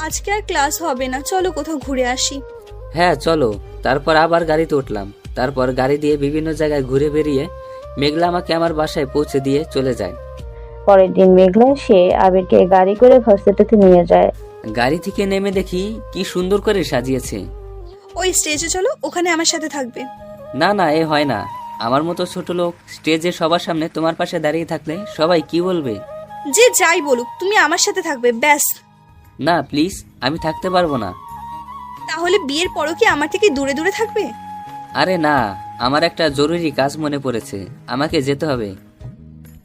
আজকে আর ক্লাস হবে না, চলো কোথাও ঘুরে আসি। হ্যাঁ চলো। তারপর আবার গাড়িতে উঠলাম। তারপর গাড়ি দিয়ে বিভিন্ন জায়গায় ঘুরে বেরিয়ে মেঘলা আমাকে আমার বাসায় পৌঁছে দিয়ে চলে যায়। পরের দিন মেঘলা এসে আবিরকে গাড়ি করে ভার্সিটিতে নিয়ে যায়। গাড়ি থেকে নেমে দেখি কি সুন্দর করে সাজিয়েছে। ওই স্টেজে চলো, ওখানে আমার সাথে থাকবে। না না, এ হয় না। আমার মতো ছোট লোক স্টেজে সবার সামনে তোমার পাশে দাঁড়িয়ে থাকলে সবাই কি বলবে? যে যাই বলুক, তুমি আমার সাথে থাকবে ব্যাস। না প্লিজ, আমি থাকতে পারবো না। তাহলে বিয়ের পরও কি আমার থেকে দূরে দূরে থাকবে? আরে না, আমার একটা জরুরি কাজ মনে পড়েছে, আমাকে যেতে হবে।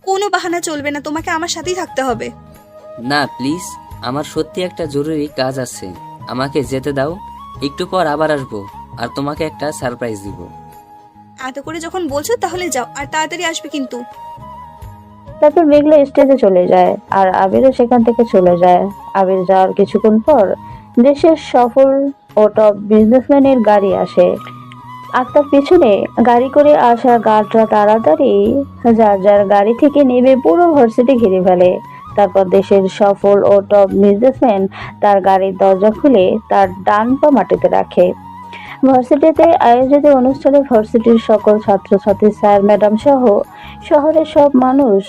কোনো বাহানা চলবে না, তোমাকে আমার সাথেই থাকতে হবে। না প্লিজ, আমার সত্যি একটা জরুরি কাজ আছে, আমাকে যেতে দাও। একটু পর আবার আসবো আর তোমাকে একটা সারপ্রাইজ দিব। এত করে যখন বলছো তাহলে যাও, আর তাড়াতাড়ি আসবে কিন্তু। তারপর মেঘলা স্টেজে চলে যায় আর আবিরও সেখান থেকে চলে যায়। আবির যাওয়ার কিছুক্ষণ পর দেশের সফল ও টপ বিজনেসম্যানের গাড়ি আসে। আর তার পিছনে গাড়ি করে আসা গার্ডরা তাড়াতাড়ি যার যার গাড়ি থেকে নেমে পুরো ভার্সিটি ঘিরে ফেলে। তারপর দেশের সফল ও টপ বিজনেসম্যান তার গাড়ির দরজা খুলে তার ডান পা মাটিতে রাখে। ভার্সিটিতে আয়োজিত অনুষ্ঠানে ভার্সিটির সকল ছাত্রছাত্রী, স্যার ম্যাডাম সহ শহরের সব মানুষ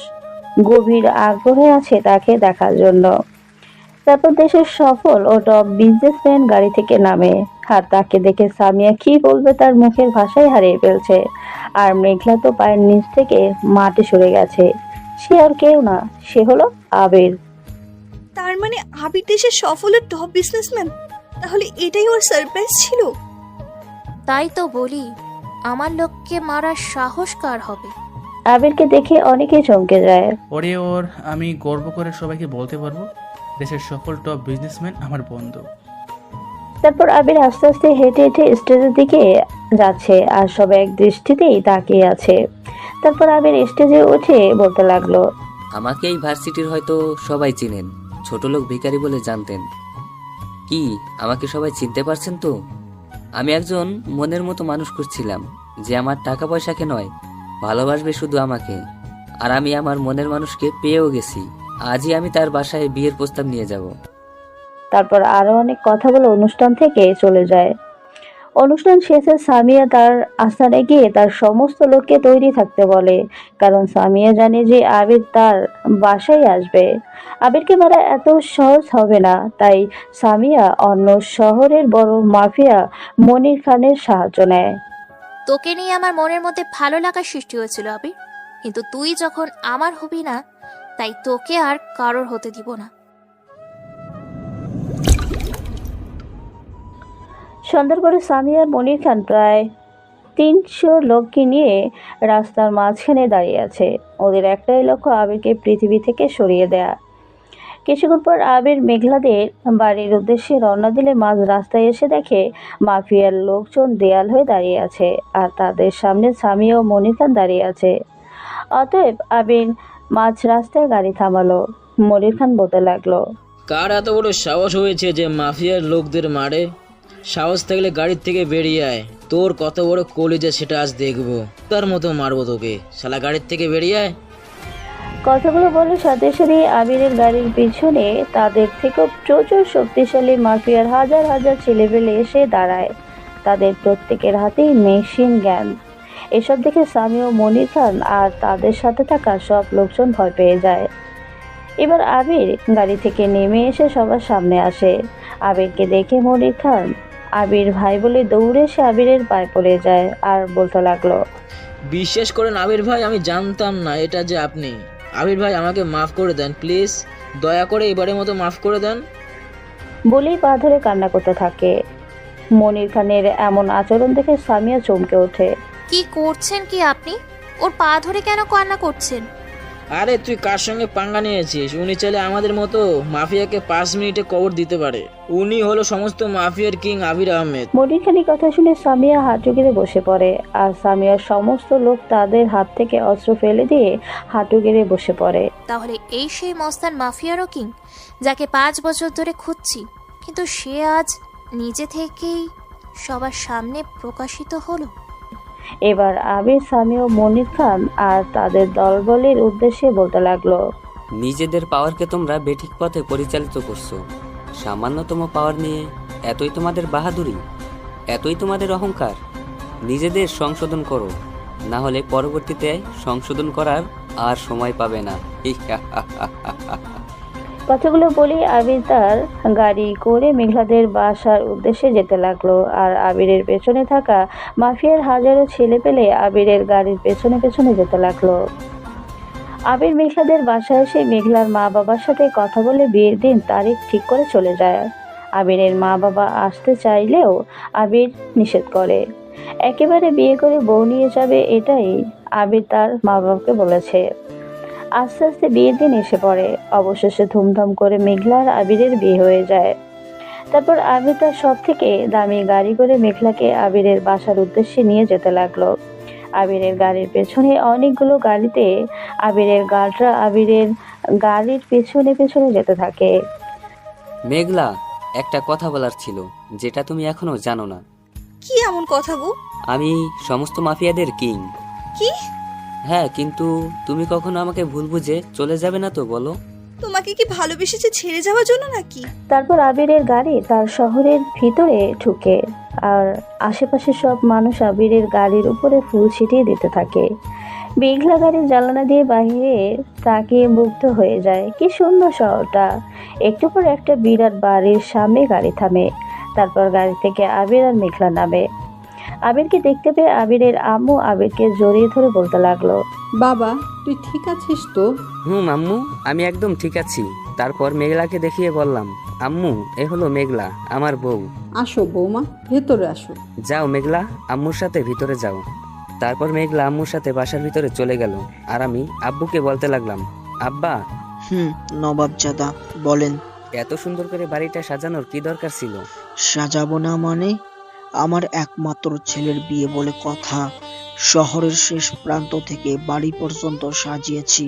গভীর আগ্রহে আছে তাকে দেখার জন্য। তারপর দেশের সফল ও টপ বিজনেসম্যান গাড়ি থেকে নামে, আর তাকে দেখে সামিয়া কি বলবে তার মুখের ভাষাই হারিয়ে ফেলছে। আর মেঘলা তো পায়ের নিচ থেকে মাটি সরে গেছে। সে আর কেউ না, সে হলো আবির। তার মানে আবির দেশের সফল টপ বিজনেসম্যান? তাহলে এটাই ওর সারপ্রাইজ ছিল? তাই তো বলি, আমার লোককে মারার সাহস কার হবে? আবিরকে দেখে অনেকেই চমকে যায়। ওর আমি গর্ব করে সবাইকে বলতে পারবো দেশের সফল টপ বিজনেসম্যান আমার বন্ধু। তারপর আবির আস্তে আস্তে হেঁটে হেঁটে স্টেজের দিকে যাচ্ছে আর সবাই এক দৃষ্টিতেই তাকিয়ে আছে। তারপর আবির স্টেজে উঠে বলতে লাগলো, আমাকে এই ভার্সিটির হয়তো সবাই চিনেন, ছোট লোক ভিখারি বলে জানতেন। কি আমাকে সবাই চিনতে পারছেন তো? আমি একজন মনের মতো মানুষ খুঁজছিলাম, যে আমার টাকা পয়সাকে নয়, ভালোবাসবে শুধু আমাকে। আর আমি আমার মনের মানুষকে পেয়েও গেছি। আজই আমি তার বাসায় বিয়ের প্রস্তাব নিয়ে যাব। তারপর আরো অনেক কথা বলে অনুষ্ঠান থেকে চলে যায়। অনুষ্ঠান শেষে সামিয়া তার আস্তানে গিয়ে তার সমস্ত লোককে তৈরি থাকতে বলে, কারণ সামিয়া জানে যে আবির তার বাসায় আসবে। আবিরকে মারা এত সহজ হবে না, তাই সামিয়া অন্য শহরের বড় মাফিয়া মনির খানের সাহায্য নেয়। তোকে নিয়ে আমার মনের মধ্যে ভালো লাগার সৃষ্টি হয়েছিল আবির, কিন্তু তুই যখন আমার হবি না, তাই তোকে আর কারোর হতে দিব না। সন্ধ্যার পরে সামিয়া আর মনির খান প্রায় 300 লোককে নিয়ে রাস্তার মাঝখানে দাঁড়িয়ে আছে। ওদের একটাই লক্ষ্য আবিরকে পৃথিবী থেকে সরিয়ে দেয়া। কিছুক্ষণ পর আবির মেঘলাদের বাড়ির উদ্দেশ্যে রওনা দিলে মাঝ রাস্তায় এসে দেখে মাফিয়ার লোকজন দেয়াল হয়ে দাঁড়িয়ে আছে আর তাদের সামনে সামিয়া ও মনির খান দাঁড়িয়ে আছে। অতএব আবির মাঝ রাস্তায় গাড়ি থামালো। মনির খান বলতে লাগলো, কার এত বড় সাহস হয়েছে যে মাফিয়ার লোকদের মারে? সাহস থাকলে গাড়ির থেকে বেরিয়ে আয়, তোর কত বড় কলিজা সেটা আজ দেখবো। তার মতো মারবো তোকে, শালা গাড়ির থেকে বেরিয়ে আয়। কথাগুলো বলে সাথে সাথে আবিরের গাড়ির পিছনে তাদের থেকেও প্রচুর শক্তিশালী মাফিয়ার হাজার হাজার ছেলেপেলে এসে দাঁড়ায়। তাদের প্রত্যেকের হাতেই মেশিন গান। এসব দেখে সামি ও মনির খান আর তাদের সাথে থাকা সব লোকজন ভয় পেয়ে যায়। এবার আবির গাড়ি থেকে নেমে এসে সবার সামনে আসে। আবিরকে দেখে মনির খান আবির ভাই বলে দৌড়ে এসে আবিরের পায়ে পড়ে যায় আর বলতে লাগলো, বিশ্বাস করেন আবির ভাই, আমি জানতাম না এটা যে আপনি। আবির ভাই, আমাকে মাফ করে দেন প্লিজ, দয়া করে এবারের মতো মাফ করে দেন। বলেই পা ধরে কান্না করতে থাকে। মনির খানের এমন আচরণ দেখে সামিয়া চমকে ওঠে। কি করছেন কি আপনি? ওর পা ধরে কেন কান্না করছেন? আরে তুই কার সঙ্গে পাঙ্গা নিয়েছিস? উনি চাইলে আমাদের মতো মাফিয়াকে 5 মিনিটে কবর দিতে পারে। উনি হলো সমস্ত মাফিয়ার কিং আবির আহমেদ। মনির খানের কথা শুনে সামিয়া হাঁটু গেড়ে বসে পড়ে আর সামিয়ার সমস্ত লোক তাদের হাত থেকে অস্ত্র ফেলে দিয়ে হাঁটু গেড়ে বসে পড়ে। তাহলে এই সেই মস্তান মাফিয়ারও কিং, যাকে 5 বছর ধরে খুঁজছি, কিন্তু সে আজ নিজে থেকেই সবার সামনে প্রকাশিত হলো। এবার আবির, সামি ও মনির খান আর তাদের দলবলের উদ্দেশ্যে বলতে লাগলো, নিজেদের পাওয়ারকে তোমরা বেঠিক পথে পরিচালিত করছো। সামান্যতম পাওয়ার নিয়ে এতই তোমাদের বাহাদুরি, এতই তোমাদের অহংকার। নিজেদের সংশোধন করো, না হলে পরবর্তীতে সংশোধন করার আর সময় পাবে না। কথাগুলো বলে আবির তার গাড়ি করে মেঘলাদের বাসার উদ্দেশ্যে যেতে লাগলো আর আবিরের পেছনে থাকা মাফিয়ার হাজারো ছেলে পেলে আবিরের গাড়ির পেছনে পেছনে যেতে লাগলো। আবির মেঘলাদের বাসায় এসে মেঘলার মা বাবার সাথে কথা বলে বিয়ের দিন তারিখ ঠিক করে চলে যায়। আবিরের মা বাবা আসতে চাইলেও আবির নিষেধ করে। একেবারে বিয়ে করে বউ নিয়ে যাবে, এটাই আবির তার মা বাবাকে বলেছে। আস্তে আস্তে বিয়ের দিন এসে পড়ে। অবশেষে ধুমধাম করে মেঘলা আর আবিরের বিয়ে হয়ে যায়। তারপর আবির তার সব থেকে দামি গাড়ি করে মেঘলাকে আবিরের বাসার উদ্দেশ্যে নিয়ে যেতে লাগলো। আবিরের গাড়ির পেছনে অনেকগুলো গাড়িতে আবিরের গার্ডরা আবিরের গাড়ির পেছনে পেছনে যেতে থাকে। মেঘলা, একটা কথা বলার ছিল যেটা তুমি এখনো জানো না। কি এমন কথা গো? আমি সমস্ত মাফিয়াদের কিং। কি? হ্যাঁ, কিন্তু তুমি কখনো আমাকে ভুল বুঝে চলে যাবে না তো, বলো? তোমাকে কি ভালোবেসেছে ছেড়ে যাওয়ার জন্য নাকি? তারপর আবিরের গাড়ি তার শহরের ভিতরে ঢুকে আর আশেপাশে সব মানুষ আবিরের গাড়ির উপরে ফুল ছিটিয়ে দিতে থাকে। মেঘলা গাড়ির জানালা দিয়ে বাইরে তাকিয়ে মুগ্ধ হয়ে যায়। কি সুন্দর শহরটা। একটু পর একটা বিরাট বাড়ির সামনে গাড়ি থামে। তারপর গাড়ি থেকে আবির আর মেঘলা নামে। আবিরকে দেখতে পেয়ে আবিরের আম্মু আবিরকে জড়িয়ে ধরে বলতে লাগলো, বাবা তুই ঠিক আছিস তো? আম্মু, আমি একদম ঠিক আছি। তারপর মেঘলাকে দেখিয়ে বললাম, আম্মু, এ হলো মেঘলা, আমার বউ। আসো বৌমা, ভেতরে আসো। যাও মেঘলা, আম্মুর সাথে ভিতরে যাও। তারপর মেঘলা আম্মুর সাথে বাসার ভিতরে চলে গেল, আর আমি আব্বুকে বলতে লাগলাম, আব্বা, নবাবজাদা বলেন। এত সুন্দর করে বাড়িটা সাজানোর কি দরকার ছিল? সাজাবো না মানে? আমার একমাত্র ছেলের বিয়ে বলে কথা। শহরের শেষ প্রান্ত থেকে বাড়ি পর্যন্ত সাজিয়েছি,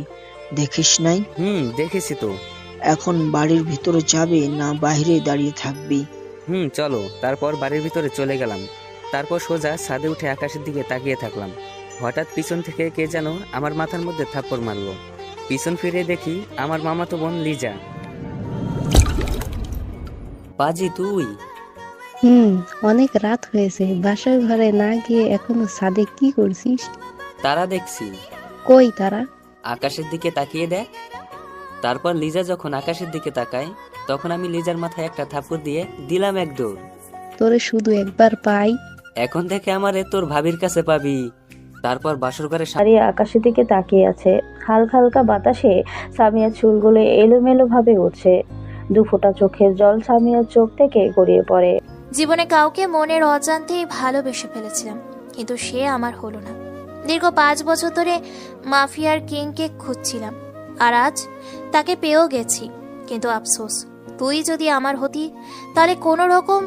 দেখিস নাই? দেখেছি তো। এখন বাড়ির ভিতরে যাবে না বাইরে দাঁড়িয়ে থাকবি? চলো। তারপর বাড়ির ভিতরে চলে গেলাম। তারপর সোজা ছাদে উঠে আকাশের দিকে তাকিয়ে থাকলাম। হঠাৎ পিছন থেকে কে যেন আমার মাথার মধ্যে থাপ্পড় মারলো। পিছন ফিরে দেখি আমার মামাতো বোন লিজা। পাজি তুই? অনেক রাত হয়েছে, বাসার ঘরে না গিয়ে এখনো ছাদে কি করছিস? তারা দেখছি। কই তারা? আকাশের দিকে তাকিয়ে দেখ। তারপর লিজা যখন আকাশের দিকে তাকায়, তখন আমি লিজার মাথায় একটা থাপ্পড় দিয়ে দিলাম এক দৌড়। তোরে শুধু একবার পাই, এখন থেকে আমারে তোর ভাবির কাছে পাবি। তারপর বাসর ঘরে সারিয়া আকাশের দিকে তাকিয়ে আছে। হালকা হালকা বাতাসে সামিয়ার চুলগুলো এলোমেলো ভাবে উঠছে। দুফোঁটা চোখের জল সামিয়ার চোখ থেকে গড়িয়ে পড়ে। জীবনে কাউকে মনের অজান্তেই ভালোবেসে ফেলেছিলাম, কিন্তু সে আমার হলো না। দীর্ঘ 5 বছর ধরে মাফিয়ার কিংকে খুঁজছিলাম, আর আজ তাকে পেয়েও গেছি। কিন্তু আফসোস, তুই যদি আমার হতি তাহলে কোনো রকম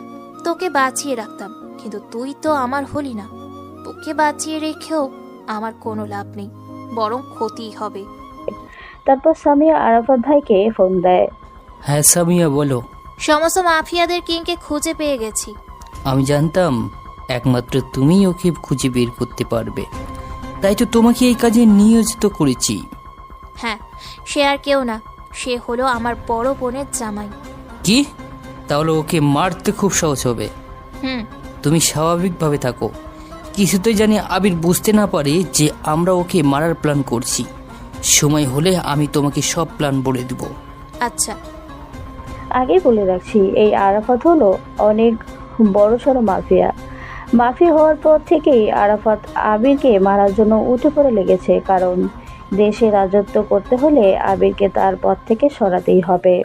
তোকে বাঁচিয়ে রাখতাম, কিন্তু তুই তো আমার হলি না। তোকে বাঁচিয়ে রেখেও আমার কোনো লাভ নেই, বরং ক্ষতিই হবে। তারপর সামিয়া আরাফাত ভাইকে ফোন দেয়। হ্যাঁ সামিয়া বলো। সমস্ত মাফিয়াদের কিংকে খুঁজে পেয়ে গেছি। আমি জানতাম একমাত্র তুমিই ওকে খুঁজে বের করতে পারবে, তাই তো তোমাকে এই কাজে নিয়োজিত করেছি। হ্যাঁ, সে আর কেউ না, সে হলো আমার বড় বোনের জামাই। কি? তাহলে ওকে মারতে খুব সহজ হবে। তুমি স্বাভাবিকভাবে থাকো। কিছুতেই জানি আবির বুঝতে না পারে যে আমরা ওকে মারার প্ল্যান করছি। সময় হলে আমি তোমাকে সব প্ল্যান বলে দেব। আচ্ছা, আগেই বলে রাখছি, এই আরাফাত হলো অনেক বড়সড় মাফিয়া হওয়ার পর থেকেই আরাফাত আবিরকে মারার জন্য উঠে পড়ে লেগেছে, কারণ দেশে রাজত্ব করতে হলে আবিরকে তার পথ থেকে সরাতেই হবে।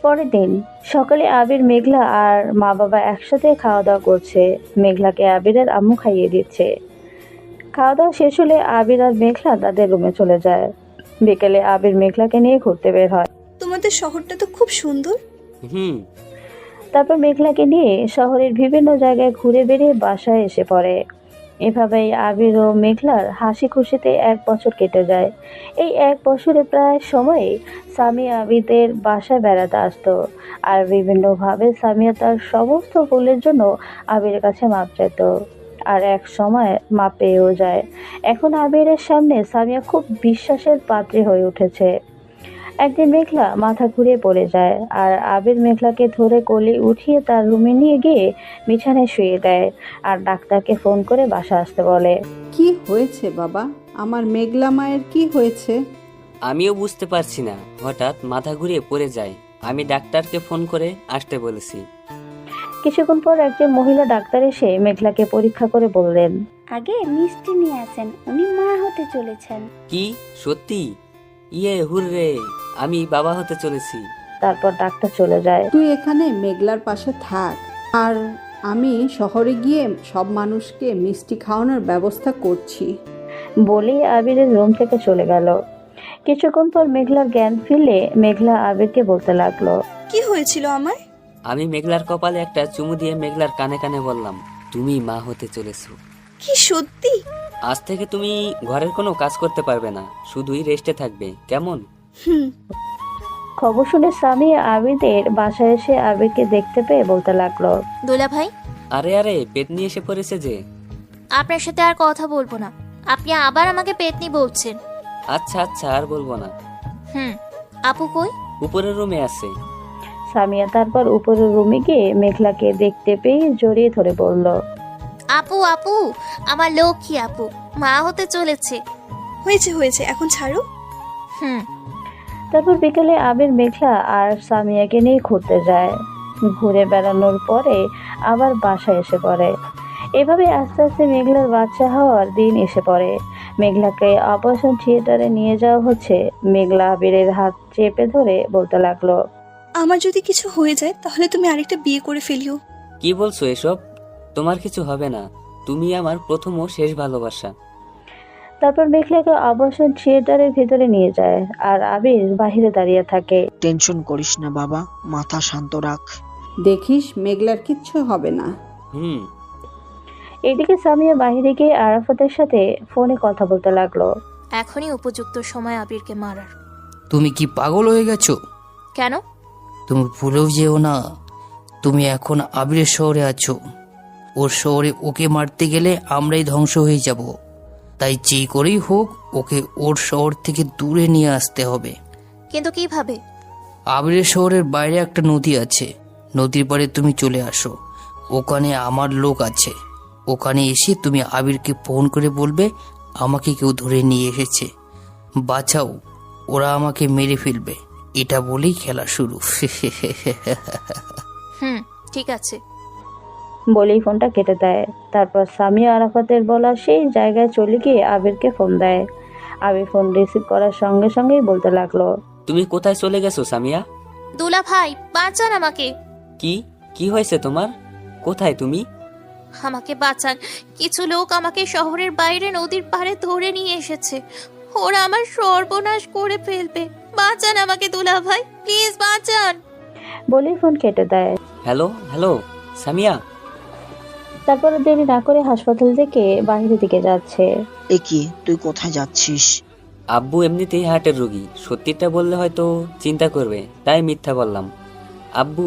পরের দিন সকালে আবির, মেঘলা আর মা বাবা একসাথে খাওয়া দাওয়া করছে। মেঘলাকে আবিরের আম্মু খাইয়ে দিচ্ছে। খাওয়া দাওয়া শেষ হলে আবির আর মেঘলা তাদের রুমে চলে যায়। বিকেলে আবির মেঘলাকে নিয়ে ঘুরতে বের হয়। তোমাদের শহরটা তো খুব সুন্দর। তারপর মেঘলাকে নিয়ে শহরের বিভিন্ন জায়গায় ঘুরে বেরিয়ে বাসায় এসে পড়ে। এভাবেই আবির ও মেঘলার হাসি খুশিতে 1 বছর কেটে যায়। এই 1 বছরে প্রায় সময় সামিয়া আবিদের বাসায় বেড়াতে আসতো, আর বিভিন্নভাবে সামিয়া তার সমস্ত ভুলের জন্য আবিরের কাছে মাপ চাইত, আর এক সময় মাপ পেয়েও যায়। এখন আবিরের সামনে সামিয়া খুব বিশ্বাসের পাত্রী হয়ে উঠেছে। একদিন মেঘলা মাথা ঘুরে পড়ে যায়, আর আবির মেঘলাকে ধরে কোলে উঠিয়ে তার রুমে নিয়ে গিয়ে বিছানায় শুয়ে দেয়, আর ডাক্তারকে ফোন করে বাসা আসতে বলে। কি হয়েছে বাবা? আমার মেঘলা মায়ের কি হয়েছে? আমিও বুঝতে পারছি না, হঠাৎ মাথা ঘুরিয়ে পড়ে যায়। আমি ডাক্তারকে ফোন করে আসতে বলেছি। কিছুক্ষণ পর একজন মহিলা ডাক্তার এসে মেঘলাকে পরীক্ষা করে বললেন, আগে মিষ্টি নিয়ে আসেন, উনি মা হতে চলেছেন। কি সত্যি? ইয়ে হুররে, আমি বাবা হতে চলেছি। তারপর ডাক্তার চলে যায়। তুই এখানে মেঘলার পাশে থাক, আর আমি শহরে গিয়ে সব মানুষকে মিষ্টি খাওয়ানোর ব্যবস্থা করছি। বলেই আবিরের রুম থেকে চলে গেল। কিছুক্ষণ পর মেঘলার জ্ঞান ফিরলে মেঘলা আবিরকে বলতে লাগলো, কি হয়েছিল আমার? আমি মেঘলার কপালে একটা চুমু দিয়ে মেঘলার কানে কানে বললাম, তুমি মা হতে চলেছো। কি সত্যি? আজ থেকে তুমি ঘরের কোনো কাজ করতে পারবে না, শুধুই রেস্টে থাকবে, কেমন? খবর শুনে স্বামী আবিদের বাসায় এসে আবিরকে দেখতে পেয়ে বলতে লাগলো, দোলা ভাই, আরে পেট নিয়ে এসে পড়েছে যে। আপনার সাথে আর কথা বলবো না, আপনি আবার আমাকে পেতনি বলছেন। আচ্ছা আর বলবো না। আপু কই? উপরের রুমে আছে। সামিয়া তারপর উপরের রুমে গিয়ে মেঘলাকে দেখতে পেয়ে জড়িয়ে ধরে বলল, আপু আমার লক্ষ্মী আপু মা হতে চলেছে। হয়েছে, এখন ছাড়ো। তারপর বিকেলে আবির, মেঘলা আর সামিয়াকে নিয়ে ঘুরতে যায়। ঘুরে বেড়ানোর পরে আবার বাসায় এসে পড়ে। এভাবে আস্তে আস্তে মেঘলার বাচ্চা হওয়ার দিন এসে পড়ে। মেঘলাকে অপারেশন থিয়েটারে নিয়ে যাওয়া হচ্ছে। মেঘলা আবিরের হাত চেপে ধরে বলতে লাগলো, আমার যদি কিছু হয়ে যায় তাহলে তুমি আরেকটা বিয়ে করে ফেলিও। কি বলছো এসব? তোমার কিছু হবে না, তুমি আমার প্রথম ও শেষ ভালোবাসা। তারপর মেঘলাকে আবাসন থিয়েটারের ভিতরে নিয়ে যায় আর আবির বাহিরে দাঁড়িয়ে থাকে। টেনশন করিস না বাবা, মাথা শান্ত রাখ। দেখিস মেঘলার কিচ্ছু হবে না। এইদিকে সামিয়া বাহিরে গিয়ে আরাফাতের সাথে ফোনে কথা বলতে লাগলো। এখনই উপযুক্ত সময় আবিরকে মারার। তুমি কি পাগল হয়ে গেছো? কেন? তুমি ভুলেও যেও না, তুমি এখন আবিরের শহরে আছো। ওর শহরে ওকে মারতে গেলে আমরাই ধ্বংস হয়ে যাব। তাই যে করেই হোক ওকে ওর শহর থেকে দূরে নিয়ে আসতে হবে। কিন্তু কিভাবে? আবিরের শহরের বাইরে একটা নদী আছে, নদীর পাড়ে তুমি চলে আসো। ওখানে আমার লোক আছে। ওখানে এসে তুমি আবিরকে ফোন করে বলবে আমাকে কেউ ধরে নিয়ে এসেছে, বাঁচাও, ওরা আমাকে মেরে ফেলবে। এটা বলেই খেলা শুরু। ঠিক আছে। বলেই ফোনটা কেটে দেয়। তারপর সামিয়া আরাফাতের বলা সেই জায়গায় চলে গিয়ে আবিরকে ফোন দেয়। আবির ফোন রিসিভ করার সঙ্গে সঙ্গেই বলতে লাগলো, তুমি কোথায় চলে গেছো সামিয়া? দুলা ভাই, বাঁচান আমাকে। কি কি হয়েছে তোমার? কোথায় তুমি? আমাকে বাঁচান, কিছু লোক আমাকে শহরের বাইরে নদীর পাড়ে ধরে নিয়ে এসেছে। ওরা আমার সর্বনাশ করে ফেলবে। বাঁচান আমাকে দুলা ভাই, প্লিজ বাঁচান। বলেই ফোন কেটে দেয়। Hello hello Samia. তারপর দেরি না করে হাসপাতাল থেকে বাইরের দিকে যাচ্ছে। এ কি, তুই কোথায় যাচ্ছিস? আব্বু এমনিতেই হার্টের রোগী, সত্যিটা বললে হয়তো চিন্তা করবে, তাই মিথ্যা বললাম। আব্বু,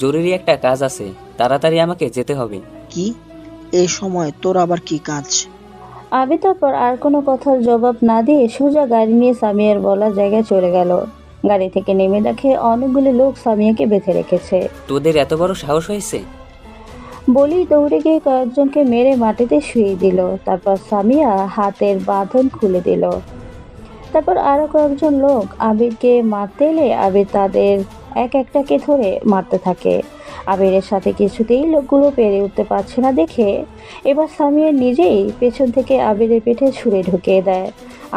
জরুরি একটা কাজ আছে, তাড়াতাড়ি আমাকে যেতে হবে। কি, এই সময় তোর আবার কি কাজ? আবি তারপর আর কোনো কথার জবাব না দিয়ে সোজা গাড়ি নিয়ে সামিয়ার বলা জায়গায় চলে গেল। গাড়ি থেকে নেমে দেখে অনেকগুলো লোক সামিয়াকে বেঁধে রেখেছে। তোদের এত বড় সাহস হয়েছে? বলেই দৌড়ে গিয়ে কয়েকজনকে মেরে মাটিতে শুয়ে দিল। তারপর সামিয়া হাতের বাঁধন খুলে দিল। তারপর আরো কয়েকজন লোক আবিরকে মারতে এলে আবির তাদের এক একটাকে ধরে মারতে থাকে। আবিরের সাথে কিছুতেই লোকগুলো পেরে উঠতে পারছে না দেখে এবার সামিয়া নিজেই পেছন থেকে আবিরের পেটে ছুরি ঢুকিয়ে দেয়।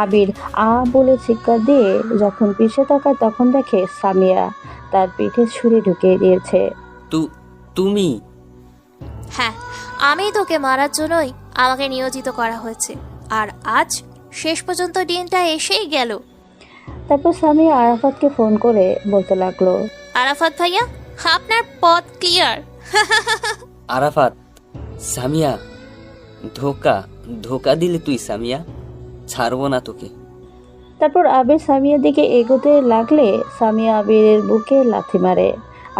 আবির আ বলে চিৎকার দিয়ে যখন পিছে তাকায় তখন দেখে সামিয়া তার পিঠে ছুরি ঢুকিয়ে দিয়েছে। তুমি? হ্যাঁ, আমি তোকে মারার জন্যই আমাকে নিয়োজিত করা হয়েছে, আর আজ শেষ পর্যন্ত দিনটা এসেই গেল। তারপর সামিয়া আরাফাতকে ফোন করে বলতে লাগলো, আরাফাত ভাইয়া, আপনার পথ ক্লিয়ার। আরাফাত, সামিয়া ধোকা ধোকা দিলে তুই সামিয়া, ছাড়বো না তোকে। তারপর আবির সামিয়ার দিকে এগোতে লাগলে সামিয়া আবিরের বুকে লাথি মারে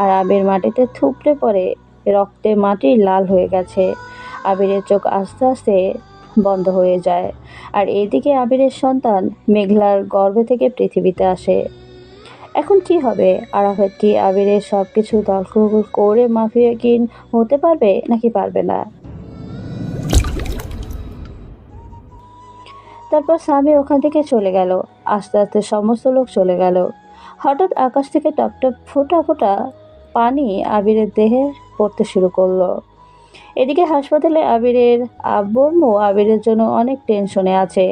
আর আবির মাটিতে থুপড়ে পড়ে, রক্তে মাটি লাল হয়ে গেছে। আবিরের চোখ আস্তে আস্তে বন্ধ হয়ে যায়। আর এইদিকে আবিরের সন্তান মেঘলার গর্ভে থেকে পৃথিবীতে আসে। এখন কি হবে? আরাফাত কি আবিরের সব কিছু দখল করে মাফিয়া কিন হতে পারবে নাকি পারবে না? তারপর স্বামী ওখান থেকে চলে গেল। আস্তে আস্তে সমস্ত লোক চলে গেল। হঠাৎ আকাশ থেকে টপটপ ফোঁটা ফোঁটা পানি আবিরের দেহে পড়তে শুরু করলো। এদিকে হাসপাতালে আবিরের আব্বু আম্মু আবিরের জন্য অনেক টেনশনে আছে।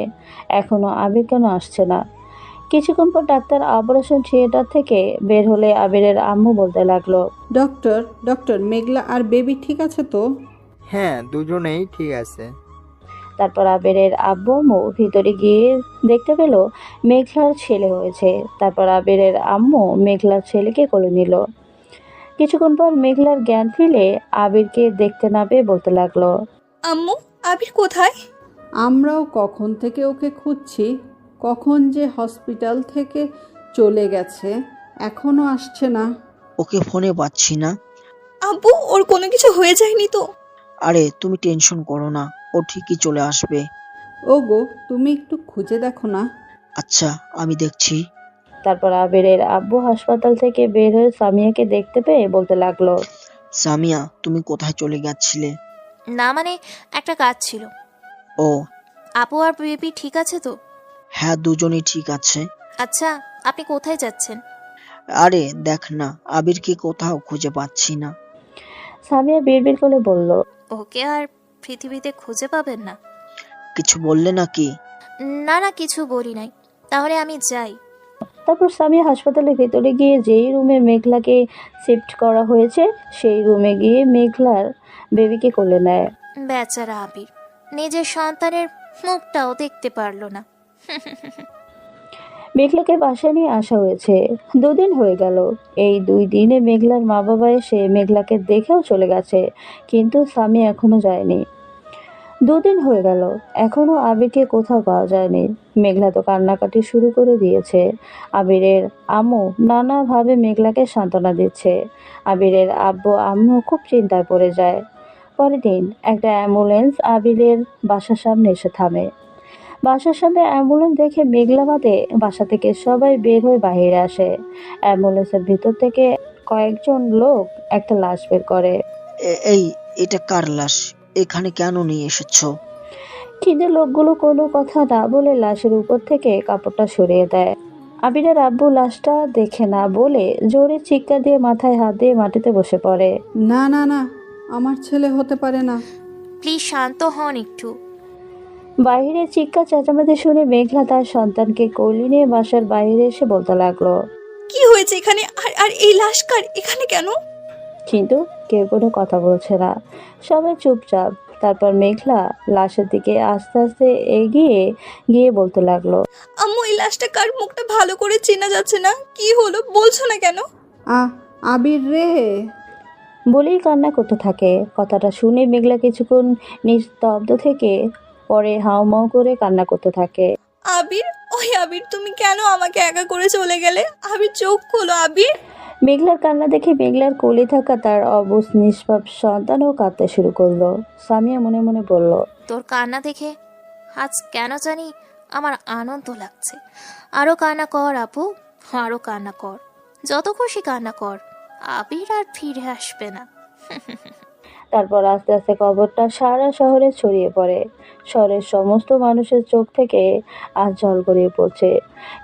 এখনো আবির কেন আসছে না? কিছুক্ষণ পর ডাক্তার অপারেশন থিয়েটার থেকে বের হলে আবিরের আম্মু বলতে লাগলো, ডক্টর মেঘলা আর বেবি ঠিক আছে তো? হ্যাঁ, দুজনেই ঠিক আছে। তারপর আবিরের আব্বু আম্মু ভিতরে গিয়ে দেখতে পেল মেঘলার ছেলে হয়েছে। তারপর আবিরের আম্মু মেঘলার ছেলেকে কোলে নিল। কিছুক্ষণ পর মেঘলার জ্ঞান ফিরে আবিরকে দেখতে না পেয়ে বলতে লাগলো, আম্মু, আবির কোথায়? আমরাও কখন থেকে ওকে খুঁজছি, কখন যে হসপিটাল থেকে চলে গেছে, এখনো আসছে না। ওকে ফোনে পাচ্ছি না। আব্বু, ওর কোনো কিছু হয়ে যায়নি তো? আরে তুমি টেনশন করো না, ও ঠিকই চলে আসবে। ওগো, তুমি একটু খুঁজে দেখো না। আচ্ছা, আমি দেখছি। তারপর আবিরের আব্বু হাসপাতাল থেকে বের হয়ে সামিয়াকে দেখতে পেয়ে বলতে লাগলো, সামিয়া, তুমি কোথায় চলে গেছিলে? না মানে, একটা কাজ ছিল। ও, আপু আর বেবি ঠিক আছে তো? হ্যাঁ, দুজনেই ঠিক আছে। আচ্ছা, আপনি কোথায় যাচ্ছেন? আরে দেখ না, আবিরকে কোথাও খুঁজে পাচ্ছি না। সামিয়া বিড়বিড় করে বলল, ওকে আর পৃথিবীতে খুঁজে পাবেন না। কিছু বললে নাকি? না না, কিছু বলি নাই। তাহলে আমি যাই। তারপর সামিয়া হাসপাতালের ভেতরে গিয়ে যেই রুমে মেঘলাকে শিফট করা হয়েছে সেই রুমে গিয়ে মেঘলার বেবিকে কোলে নেয়। বেচারা আবির নিজের সন্তানের মুখটাও দেখতে পারলো না। মেঘলাকে বাসায় নিয়ে আসা হয়েছে। 2 দিন হয়ে গেল। এই 2 দিনে মেঘলার মা বাবা এসে মেঘলাকে দেখেও চলে গেছে, কিন্তু স্বামী এখনো যায়নি। 2 দিন হয়ে গেল, এখনো আবিরকে কোথাও পাওয়া যায়নি। মেঘলা তো কান্নাকাটি শুরু করে দিয়েছে। আবিরের আম্মু নানাভাবে মেঘলাকে সান্ত্বনা দিচ্ছে। আবিরের আব্বু আম্মু খুব চিন্তায় পড়ে যায়। পরের দিন একটা অ্যাম্বুলেন্স আবিরের বাসার সামনে এসে থামে। বাসার সামনে অ্যাম্বুলেন্স দেখে মেঘলা বাদে বাসা থেকে সবাই বের হয়ে বাইরে আসে। অ্যাম্বুলেন্সের ভিতর থেকে কয়েকজন লোক একটা লাশ বের করে। এই এটা কার লাশ? এখানে কেন নিয়ে এসেছো? কিন্তু লোকগুলো কোনো কথা না বলে লাশের উপর থেকে কাপড়টা সরিয়ে দেয়। আবিরের আব্বু লাশটা দেখে না বলে জোরে চিৎকার দিয়ে মাথায় হাত দিয়ে মাটিতে বসে পড়ে। না না না, আমার ছেলে হতে পারে না। প্লিজ শান্ত হন একটু। বাইরে চিৎকার চেঁচামেচি শুনে মেঘলা তার সন্তানকে কোলে নিয়ে বাসার বাইরে এসে বলতে লাগলো, কি হয়েছে এখানে? আর আর এই লাশ কার? এখানে কেন? কিন্তু কেউ কোনো কথা বলছে না, সবাই চুপচাপ। তারপর মেঘলা লাশের দিকে আস্তে আস্তে এগিয়ে গিয়ে বলতে লাগলো, আম্মু এই লাশটা কার? মুখটা ভালো করে চেনা যাচ্ছে না। কি হলো বলছো না কেন? আবির রে। বলেই কান্না করতে থাকে। কথাটা শুনে মেঘলা কিছুক্ষণ নিস্তব্ধ থেকে পরে হাউমাউ করে কান্না করতে থাকে। আবির, ওই আবির, তুমি কেন আমাকে একা করে চলে গেলে? আবির চোখ খোলো আবির। মেঘলার কান্না দেখে মেঘলার কোলে থাকা তার অবুঝ নিষ্পাপ সন্তানও কাঁদতে শুরু করলো। সামিয়া মনে মনে বলল, তোর কান্না দেখে আজ কেন জানি আমার আনন্দ লাগছে। আরো কান্না কর আপু, আরো কান্না কর, যত খুশি কান্না কর, আবির আর ফিরে আসবে না। তারপর আস্তে আস্তে খবরটা সারা শহরে ছড়িয়ে পড়ে। শহরের সমস্ত মানুষের চোখ থেকে আজ জল গড়িয়ে পড়ছে।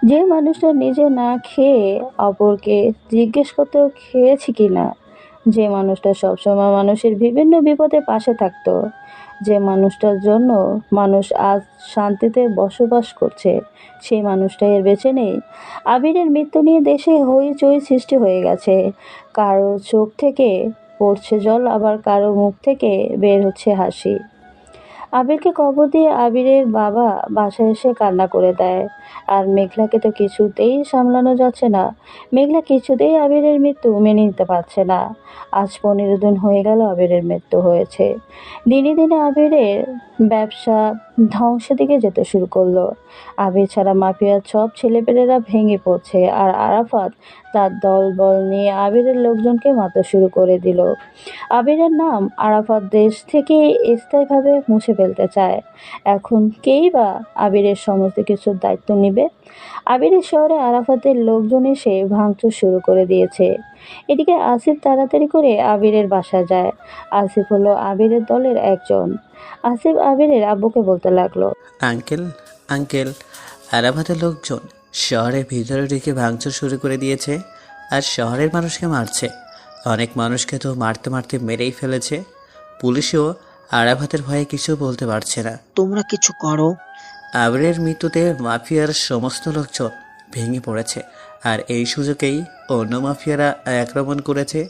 যে মানুষটা নিজে না খেয়ে অপরকে জিজ্ঞেস করতেও খেয়েছি কিনা, যে মানুষটা সবসময় মানুষের বিভিন্ন বিপদে পাশে থাকতো, যে মানুষটার জন্য মানুষ আজ শান্তিতে বসবাস করছে, সেই মানুষটাই এর বেঁচে নেই। আবিরের মৃত্যু নিয়ে দেশে হইচই সৃষ্টি হয়ে গেছে। কারো চোখ থেকে পড়ছে জল, আবার কারো মুখ থেকে বের হচ্ছে হাসি। আবিরকে কবর দিয়ে আবিরের বাবা বাসায় এসে কান্না করে দেয়। আর মেঘলাকে তো কিছুতেই সামলানো যাচ্ছে না। মেঘলা কিছুতেই আবিরের মৃত্যু মেনে নিতে পারছে না। আজ 15 দিন হয়ে গেল আবিরের মৃত্যু হয়েছে। দিনে দিনে আবিরের ব্যবসা ধ্বংসের দিকে যেতে শুরু করলো। আবির ছাড়া মাফিয়ার সব ছেলেপেলেরা ভেঙে পড়ছে, আর আরাফাত তার দলবল নিয়ে আবিরের লোকজনকে মারতে শুরু করে দিল। আবিরের নাম আরাফাত দেশ থেকে স্থায়ীভাবে মুছে ফেলতে চায়। এখন কেই বা আবিরের সমস্ত কিছুর দায়িত্ব নেবে? আবিরের শহরে আরাফাতের লোকজন এসে ভাঙচুর শুরু করে দিয়েছে। এদিকে আসিফ তাড়াতাড়ি করে আবিরের বাসায় যায়। আসিফ হলো আবিরের দলের একজন। আসিফ আবিরের আব্বুকে বলতে লাগলো, আঙ্কেল আঙ্কেল, আরাফাতের লোকজন শহরের ভিতরে ঢুকে ভাঙচুর শুরু করে দিয়েছে, আর শহরের মানুষকে মারছে। অনেক মানুষকে তো মারতে মারতে মেরেই ফেলেছে। পুলিশও আরাফাতের ভয়ে কিছু বলতে পারছে না। তোমরা কিছু করো। আবিরের মৃত্যুতে মাফিয়ার সমস্ত লোকজন ভেঙে পড়েছে, আর এই সুযোগেই অন্য মাফিয়ারা আক্রমণ করেছে।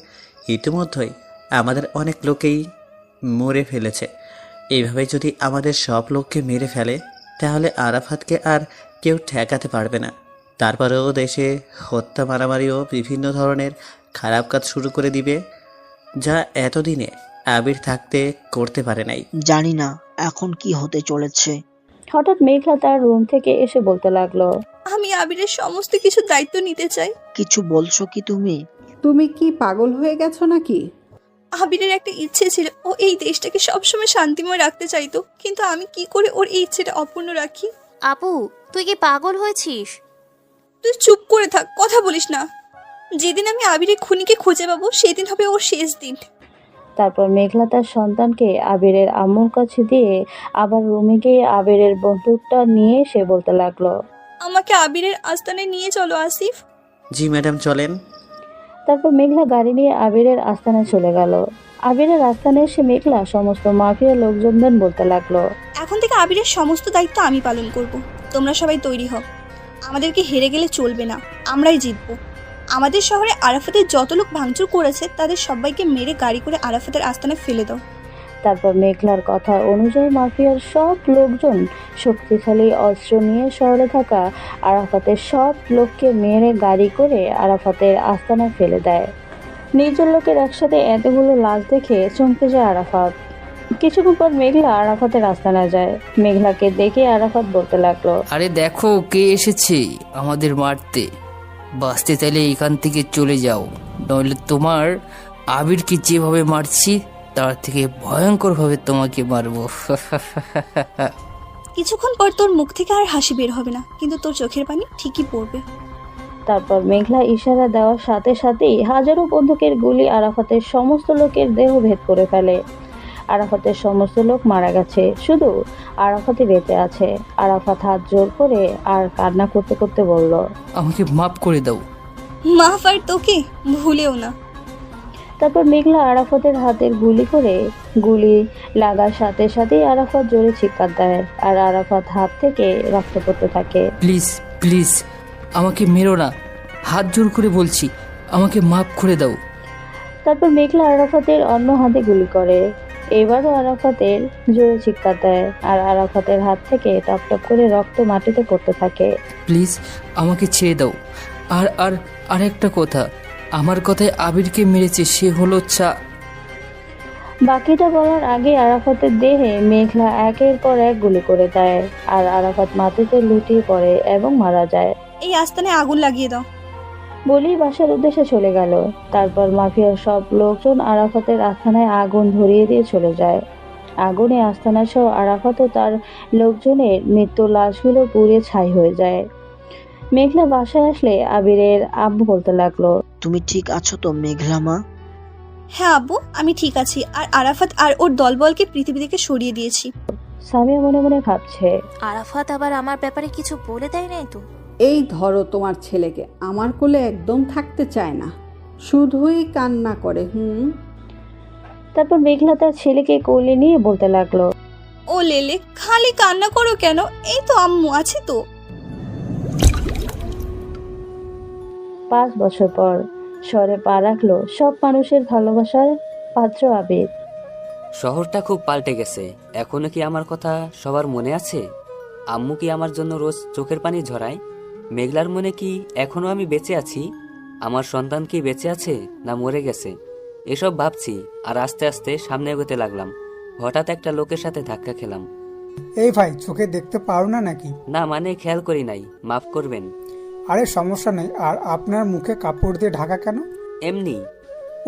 ইতিমধ্যেই আমাদের অনেক লোকেই মরে ফেলেছে। এইভাবে যদি আমাদের সব লোককে মেরে ফেলে তাহলে আরাফাতকে আর কেউ ঠেকাতে পারবে না। তারপরেও দেশে হত্যা, মারামারি ও বিভিন্ন ধরনের খারাপ কাজ শুরু করে দিবে, যা এতদিনে আবির থাকতে করতে পারে নাই। জানি না এখন কি হতে চলেছে। হঠাৎ মেঘলা তার রুম থেকে এসে বলতে লাগলো, আমি আবিরের সমস্ত কিছু দায়িত্ব নিতে চাই। কিছু বলছো কি তুমি? তুমি কি পাগল হয়ে গেছো নাকি? আবিরের একটা ইচ্ছে ছিল, ও এই দেশটাকে সবসময় শান্তিময় রাখতে চাইতো, কিন্তু আমি কি করে ওর এই ইচ্ছেটা অপূর্ণ রাখি? আপু তুই কি পাগল হয়েছিস? তুই চুপ করে থাক, কথা বলিস না। যেদিন আমি আবিরের খুনিকে খুঁজে পাবো সেদিন হবে ওর শেষ দিন। তারপর মেঘলা তার সন্তানকে আবিরের আম্মুর কাছে দিয়ে আবার রুমে গিয়ে আবিরের বন্দুকটা নিয়ে সে বলতে লাগলো, আমাকে আবিরের আস্তানে নিয়ে চলো আসিফ। জি ম্যাডাম, চলেন। তারপর মেঘলা গাড়ি নিয়ে আবিরের আস্তানে চলে গেল। আবিরের আস্তানে এসে মেঘলা সমস্ত মাফিয়া লোকজনদের বলতে লাগলো, এখন থেকে আবিরের সমস্ত দায়িত্ব আমি পালন করব। তোমরা সবাই তৈরি হও। আমাদেরকে হেরে গেলে চলবে না, আমরাই জিতবো। আমাদের শহরে আরাফাতের যত লোক ভাঙচুর করেছে তাদের সবাইকে মেরে গাড়ি করে আরাফাতের আস্তানায় ফেলে দাও। তারপর মেঘলার কথা অনুযায়ী মাফিয়ার সব লোকজন শক্তিশালী অস্ত্র নিয়ে শহরে থাকা আরাফাতের সব লোককে মেরে গাড়ি করে আরাফাতের আস্তানায় ফেলে দেয়। নিজের লোকের একসাথে এতগুলো লাশ দেখে চমকে যায় আরাফাত। কিছুক্ষণ পর মেঘলা আরাফাতের আস্তানায় যায়। মেঘলাকে দেখে আরাফাত বলতে লাগলো, আরে দেখো কে এসেছে আমাদের মারতে। বাঁচতে চাইলে এখান থেকে চলে যাও, নইলে তোমার আবিরকে যেভাবে মারছি তার থেকে ভয়ঙ্করভাবে তোমাকে মারবো। কিছুক্ষণ পর তোর মুখ থেকে আর হাসি বের হবে না, কিন্তু তোর চোখের পানি ঠিকই পড়বে। তারপর মেঘলা ইশারা দেওয়ার সাথে সাথেই হাজারো বন্দুকের গুলি আরাফাতের সমস্ত লোকের দেহ ভেদ করে ফেলে। আরাফাতের সমস্ত লোক মারা গেছে, শুধু আরাফাতই বেঁচে আছে। আরাফাত হাত জোর করে আর কান্না করতে করতে বলল, আমাকে মাফ করে দাও। মাফ আর তোকে ভুলেও না। তারপর মেঘলা আরাফাতের হাতের গুলি লাগার সাথে সাথেই আরাফাত জোরে চিৎকার দেয় আর আরাফাত হাত থেকে রক্ত পড়তে থাকে। প্লিজ প্লিজ আমাকে মেরো না, হাত জোর করে বলছি, আমাকে মাফ করে দাও। তারপর মেঘলা আরাফাতের অন্য হাতে গুলি করে। এবারও আরাফাতের জোরে চিৎকার দেয় আর আরাফাতের হাত থেকে টপ টপ করে রক্ত মাটিতে পড়তে থাকে। প্লিজ আমাকে ছেড়ে দাও। আর আর আরেকটা কথা, আমার কথায় আবিরকে মেরেছে সে হলো বাকিটা বলার আগে আরাফাতের দেহে মেঘলা একের পর এক গুলি করে দেয় আর আরাফাত মাটিতে লুটিয়ে পড়ে এবং মারা যায়। এই আস্তানায় আগুন লাগিয়ে দাও বলেই বাসার উদ্দেশ্যে চলে গেল। তারপর মাফিয়ার সব লোকজন আরাফাতের আস্তানায় আগুন ধরিয়ে দিয়ে চলে যায়। আগুনে আস্তানা সহ আরাফাত ও তার লোকজনের মৃত্যু লাশগুলো পুড়ে ছাই হয়ে যায়। মেঘলা বাসায় আসলে আবিরের আব্বু বলতে লাগলো, তুমি ঠিক আছো তো মেঘলা মা? হ্যাঁ আব্বু, আমি ঠিক আছি। আর আরাফাত আর ওর দলবলকে পৃথিবী থেকে সরিয়ে দিয়েছি। সামিয়া মনে মনে ভাবছে, আরাফাত আবার আমার ব্যাপারে কিছু বলে দেয় নাই তো? এই ধরো তোমার ছেলেকে, আমার কোলে একদম থাকতে চায় না, শুধুই কান্না করে। তারপর মেঘলা তার ছেলেকে কোলে নিয়ে বলতে লাগলো, ও লেলে, খালি কান্না করো কেন? এই তো আম্মু আছে তো। 5 বছর পর শহরে পা রাখলো সব মানুষের ভালোবাসার পাত্র আবির। শহরটা খুব পাল্টে গেছে। এখনো কি আমার কথা সবার মনে আছে? আম্মু কি আমার জন্য রোজ চোখের পানি ঝরায়? মেঘলার মনে কি এখনো আমি বেঁচে আছি? আমার সন্তান কি বেঁচে আছে না মরে গেছে? এসব ভাবছি আর আস্তে আস্তে সামনে এগোতে লাগলাম। হঠাৎ একটা লোকের সাথে ধাক্কা খেলাম। এই ভাই, চোখে দেখতে পারো না নাকি? না মানে খেয়াল করি নাই, মাফ করবেন। আরে সমস্যা নেই। আর আপনার মুখে কাপড় দিয়ে ঢাকা কেন? এমনি।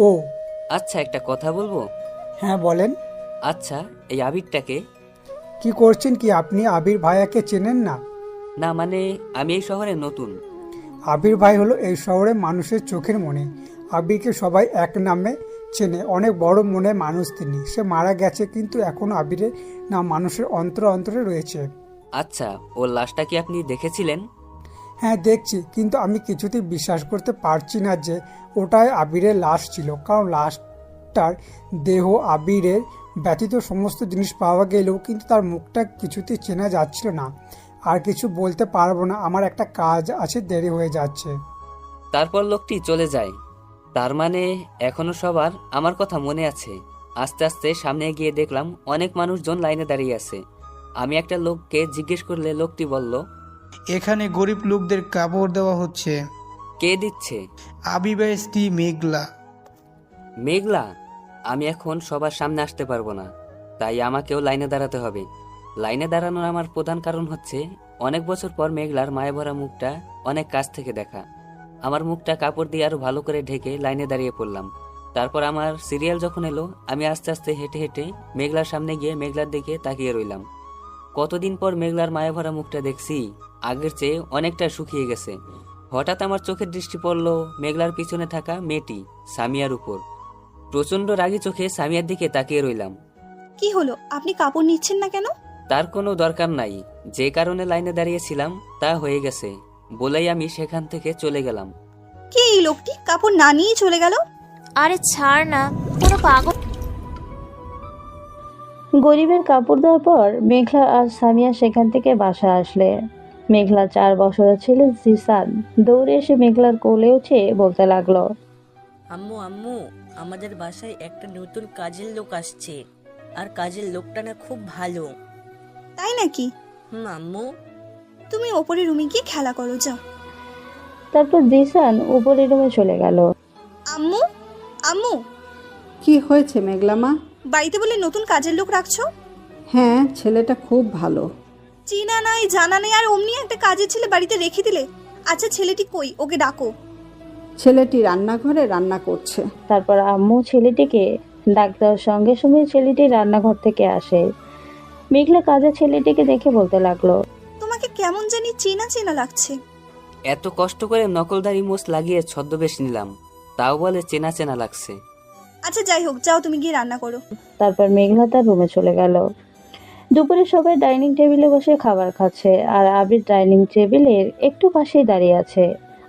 ও আচ্ছা, একটা কথা বলবো? হ্যাঁ বলেন। আচ্ছা, এই আবিরটাকে কি করছেন কি আপনি? আবির ভাইয়াকে চেনেন না? না মানে আমি এই শহরে নতুন। আবির ভাই হলো এই শহরে মানুষের চোখের মনি। আবিরকে সবাই এক নামে চেনে, অনেক বড় মনের মানুষ তিনি। সে মারা গেছে কিন্তু এখনো আবিরের নাম মানুষের অন্তরে অন্তরে রয়েছে। আচ্ছা, ওর লাশটা কি আপনি দেখেছিলেন? হ্যাঁ দেখছি, কিন্তু আমি কিছুতেই বিশ্বাস করতে পারছি না যে ওটাই আবিরের লাশ ছিল। কারণ লাশটার দেহ আবিরের ব্যতীত সমস্ত জিনিস পাওয়া গেলেও কিন্তু তার মুখটা কিছুতেই চেনা যাচ্ছিল না। আর কিছু বলতে পারবো না, আমার একটা কাজ আছে, দেরি হয়ে যাচ্ছে। তারপর লোকটি চলে যায়। তার মানে এখনো সবার আমার কথা মনে আছে। আস্তে আস্তে সামনে গিয়ে দেখলাম অনেক মানুষজন লাইনে দাঁড়িয়ে আছে। আমি একটা লোককে জিজ্ঞেস করলে লোকটি বলল, এখানে গরিব লোকদের কাপড় দেওয়া হচ্ছে। কে দিচ্ছে? আবিবের স্ত্রী মেঘলা। মেঘলা? আমি এখন সবার সামনে আসতে পারবো না, তাই আমাকেও লাইনে দাঁড়াতে হবে। লাইনে দাঁড়ানোর আমার প্রধান কারণ হচ্ছে অনেক বছর পর মেঘলার মায়া ভরা মুখটা অনেক কাছ থেকে দেখা। আমার মুখটা কাপড় দিয়ে আরো ভালো করে ঢেকে লাইনে দাঁড়িয়ে পড়লাম। তারপর আমার সিরিয়াল যখন এলো, আমি আস্তে আস্তে হেঁটে হেঁটে মেঘলার সামনে গিয়ে মেঘলার দিকে তাকিয়ে রইলাম। কতদিন পর মেঘলার মায়া ভরা মুখটা দেখছি, আগের চেয়ে অনেকটা শুকিয়ে গেছে। হঠাৎ আমার চোখের দৃষ্টি পড়ল মেঘলার পিছনে থাকা মেয়েটি সামিয়ার উপর। প্রচন্ড রাগী চোখে সামিয়ার দিকে তাকিয়ে রইলাম। কি হলো, আপনি কাপড় নিচ্ছেন না কেন? তার কোনো দরকার নাই, যে কারণে লাইনে দাঁড়িয়েছিলাম তা হয়ে গেছে বলেই আমি সেখান থেকে চলে গেলাম। কে এই লোকটি কাপড় না নিয়ে চলে গেল? আরে ছাড় না, কোনো পাগল। গরিবের কাপড় দেওয়ার পর মেঘলা আর সামিয়া সেখান থেকে বাসা আসলে। মেঘলা 4 বছরের ছেলে জিসান দৌড়ে এসে মেঘলার কোলে উঠে বলতে লাগলো, আম্মু আম্মু, আমাদের বাসায় একটা নতুন কাজের লোক আসছে, আর কাজের লোকটা না খুব ভালো। তাই নাকি? আম্মু। তুমি ওপরের রুমে গিয়ে খেলা করো, যাও। তারপর জিসান উপরের রুমে চলে গেল। আম্মু আম্মু, কি হয়েছে মেঘলামা? বাড়িতে বলে নতুন কাজের লোক রাখছো? হ্যাঁ, ছেলেটা খুব ভালো। চিনা নাই জানা নেই আর অমনি একটা কাজের ছেলে বাড়িতে রেখে দিলে। আচ্ছা, ছেলেটি কই? ওকে ডাকো। ছেলেটি রান্নাঘরে রান্না করছে। তারপর আম্মু ছেলেটিকে ডাক দেওয়ার সঙ্গে সঙ্গে ছেলেটি রান্নাঘর থেকে আসে। মেঘলা কাজের ছেলেটিকে দেখে বলতে লাগলো, তোমাকে কেমন জানি চেনা চেনা লাগছে। এত কষ্ট করে নকলদারি মোষ লাগিয়ে ছদ্মবেশ নিলাম, তাও বলে চেনা চেনা লাগছে। আচ্ছা যাই হোক, যাও তুমি গিয়ে রান্না করো। তারপর মেঘলা তার রুমে চলে গেল। দুপুরে সবাই ডাইনিং টেবিলে বসে খাবার খাচ্ছে, আর আবির ডাইনিং টেবিলের একটু পাশেই দাঁড়িয়ে আছে।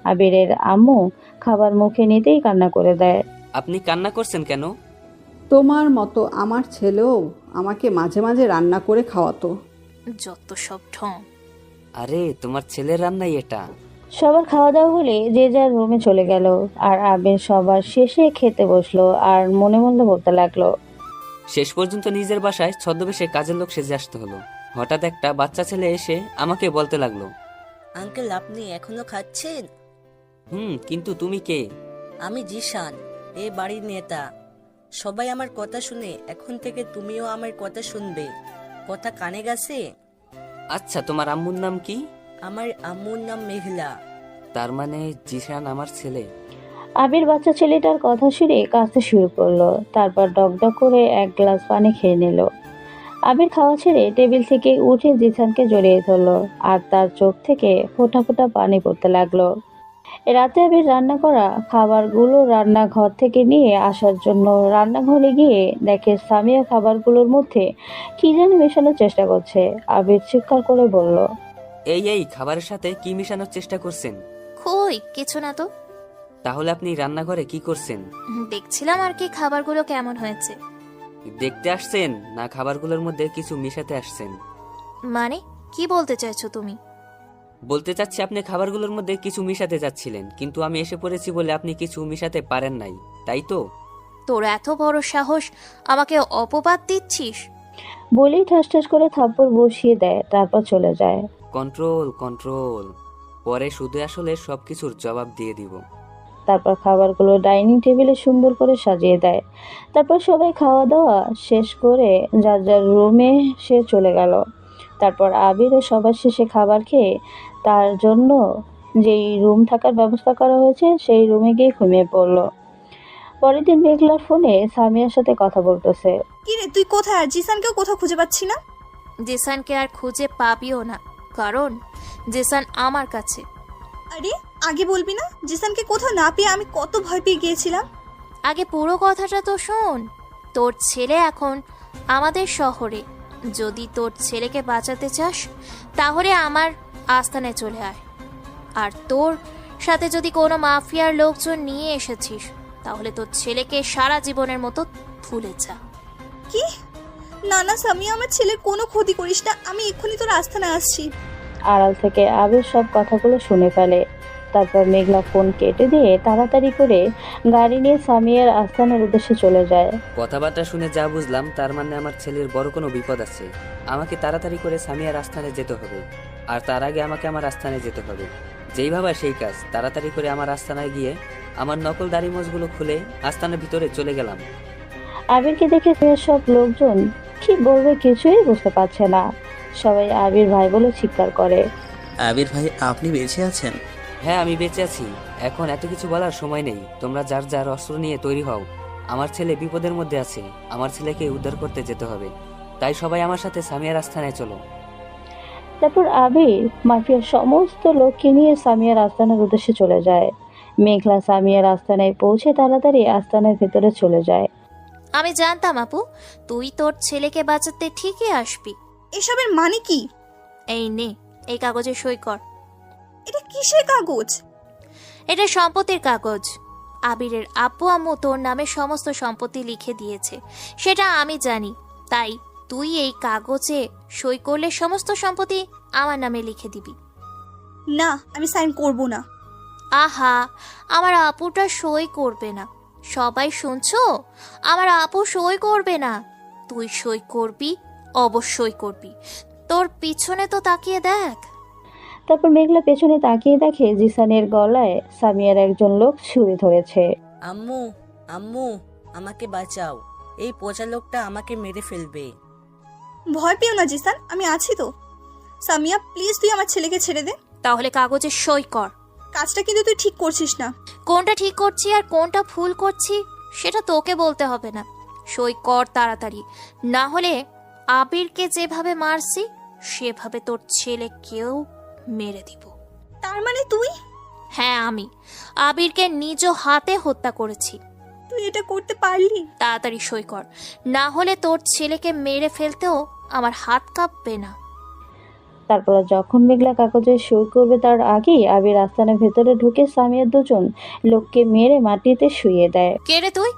আবিরের আম্মু খাবার মুখে নিতেই কান্না করে দেয়। আপনি কান্না করছেন কেন? তোমার মতো আমার ছেলেও আমাকে মাঝে মাঝে রান্না করে খাওয়াতো। যত সব ঢং। আরে তোমার ছেলের রান্নাই এটা। সবার খাওয়া দাওয়া হলে যে যার রুমে চলে গেল, আর আবির সবার শেষে খেতে বসলো আর মনে মনে বলতে লাগলো, শেষ পর্যন্ত নিজের বাসায় ছদ্মবেশে কাজের লোক সেজে আসতে হলো। হঠাৎ একটা বাচ্চা ছেলে এসে আমাকে বলতে লাগলো, আঙ্কেল আপনি এখনো খাচ্ছেন? কিন্তু তুমি কে? আমি জিসান, এই বাড়ির নেতা। সবাই আমার কথা শুনে, এখন থেকে তুমিও আমার কথা শুনবে। কথা কানে গেছে? আচ্ছা, তোমার আম্মুর নাম কি? আমার আম্মুর নাম মেঘলা। তার মানে জিসান আমার ছেলে। আবির বাচ্চা ছেলেটার কথা শুনে কাঁদতে শুরু করলো। তারপর ডকডক করে এক গ্লাস পানি খেয়ে নিল। আবির খাওয়া ছেড়ে টেবিল থেকে উঠে জিসানকে জড়িয়ে ধরলো, আর তার চোখ থেকে ফোঁটা ফোঁটা পানি পড়তে লাগলো। রাতে আবির রান্না করা খাবারগুলো রান্নাঘর থেকে নিয়ে আসার জন্য রান্নাঘরে গিয়ে দেখে সামিয়া খাবারগুলোর মধ্যে কি যেন মেশানোর চেষ্টা করছে। আবির চিৎকার করে বলল, এই খাবারের সাথে কি মিশানোর চেষ্টা করছেন? কই কিছু না তো। তাহলে আপনি রান্নাঘরে কি করছেন? দেখছিলাম আর কি খাবারগুলো কেমন হয়েছে। দেখতে আসছেন না খাবারগুলোর মধ্যে কিছু মিশাতে আসছেন? মানে কি বলতে চাইছো তুমি? বলতে চাচ্ছি আপনি খাবারগুলোর মধ্যে কিছু মিশাতে যাচ্ছিলেন, কিন্তু আমি এসে পড়েছি বলে আপনি কিছু মিশাতে পারেন নাই, তাই তো? তোর এত বড় সাহস, আমাকে অপবাদ দিচ্ছিস? বলেই ঠাস ঠাস করে থাপ্পড় বসিয়ে দেয়, তারপর চলে যায়। কন্ট্রোল কন্ট্রোল, পরে শুধু আসলে সবকিছুর জবাব দিয়ে দিব। তারপর খাবারগুলো ডাইনিং টেবিলে সুন্দর করে সাজিয়ে দেয়। তারপর সবাই খাওয়া দাওয়া শেষ করে যার যার রুমে সে চলে গেল। তারপর আবিরও সবার শেষে খাবার খেয়ে তার জন্য যেই রুম থাকার ব্যবস্থা করা হয়েছে সেই রুমে গিয়ে ঘুমিয়ে পড়ল। পরের দিন মেঘলার ফোনে সামিয়ার সাথে কথা বলতেছে। কি রে, তুই কোথায়? আর জিসানকেও কোথাও খুঁজে পাচ্ছি না। জিসানকে আর খুঁজে পাবিও না, কারণ জিসান আমার কাছে। আরে আগে বলবি না? জিসানকে কোথাও না পেয়ে আমি কত ভয় পেয়ে গিয়েছিলাম। আগে পুরো কথাটা তো শোন। তোর ছেলে এখন আমাদের শহরে। যদি তোর ছেলেকে বাঁচাতে চাস তাহলে আমার আস্তানায় চলে আয়। আর তোর সাথে যদি কোনো মাফিয়ার লোকজন নিয়ে এসেছিস তাহলে তোর ছেলেকে সারা জীবনের মতো ভুলে যা। কি? না না সামিয়া, আমার ছেলের কোনো ক্ষতি করিস না। আমি এক্ষুনি তোর আস্তানায় আসছি। আড়াল থেকে আবির সব কথাগুলো শুনে ফেলে। তারপর মেঘলা ফোন কেটে দিয়ে তাড়াতাড়ি করে গাড়ি নিয়ে সামিয়ার আস্তানার উদ্দেশ্যে চলে যায়। কথাবার্তা শুনে যা বুঝলাম তার মানে আমার ছেলের বড় কোনো বিপদ আছে। আমাকে তাড়াতাড়ি করে সামিয়ার আস্তানে যেতে হবে, আর তার আগে আমাকে আমার আস্তানে যেতে হবে। যেই ভাবা সেই কাজ। তাড়াতাড়ি করে আমার আস্তানায় গিয়ে আমার নকল দাড়ি মোজগুলো খুলে আস্তানার ভিতরে চলে গেলাম। আবিরকে দেখে সব লোকজন কি বলবে কিছুই বুঝতে পারছে না। সবাই আবির ভাই বলে চিৎকার করে। আবির ভাই, আপনি বেঁচে আছেন? হ্যাঁ, আমি বেঁচে আছি। এখন এত কিছু বলার সময় নেই। তোমরা যার যার অস্ত্র নিয়ে তৈরি হও। আমার ছেলে বিপদের মধ্যে আছে। আমার ছেলেকে উদ্ধার করতে যেতে হবে। তাই সবাই আমার সাথে সামিয়ার আস্তানায় চলো। তারপর আবির মাফিয়ার সমস্ত লোককে নিয়ে সামিয়ার আস্তানার উদ্দেশ্যে চলে যায়। মেঘলা সামিয়ার আস্তানায় পৌঁছে তাড়াতাড়ি আস্তানার ভেতরে চলে যায়। আমি জানতাম আপু, তুই তোর ছেলেকে বাঁচাতে ঠিকই আসবি। এসবের মানে কি? এই নে, এই কাগজে সই কর। এটা কিসের কাগজ? এটা সম্পত্তির কাগজ। আবিরের আব্বু আম্মু তোর নামে সমস্ত সম্পত্তি লিখে দিয়েছে, সেটা আমি জানি। তাই তুই এই কাগজে সই করলে সমস্ত সম্পত্তি আমার নামে লিখে দিবি। না, আমি সাইন করব না। আহা, আমার আপুটা সই করবে না। সবাই শুনছো? আমার আপু সই করবে না। তুই সই করবি, অবশ্যই করবি। তোর পিছনে তো তাকিয়ে দেখ। তারপর মেঘলা পেছনে তাকিয়ে দেখে জিসানের গলায় সামিয়ার একজন লোক ছুরি ধরেছে। আম্মু, আম্মু, আমাকে বাঁচাও, এই পচা লোকটা আমাকে মেরে ফেলবে। ভয় পেও না জিসান, আমি আছি তো। সামিয়া, প্লিজ তুই আমার ছেলেকে ছেড়ে দে। তাহলে কাগজে সই কর। কাজটা কিন্তু তুই ঠিক করছিস না। কোনটা ঠিক করছি আর কোনটা ভুল করছি সেটা তোকে বলতে হবে না। সই কর তাড়াতাড়ি, না হলে আবিরকে যেভাবে মারছি সেভাবে তোর ছেলেকেও মেরে দিব। তার মানে তুই? হ্যাঁ, আমি আবিরকে নিজ হাতে হত্যা করেছি। তুই এটা করতে পারলি? তাড়াতাড়ি সই কর, না হলে তোর ছেলেকে মেরে ফেলতেও আমার হাত কাঁপবে না। তারপর যখন মেঘলা কাগজে সই করবে তার আগেই আবির আস্তানার ভেতরে ঢুকে সামিয়ার দুজন লোককে মেরে মাটিতে শুইয়ে দেয়। কে রে তুই?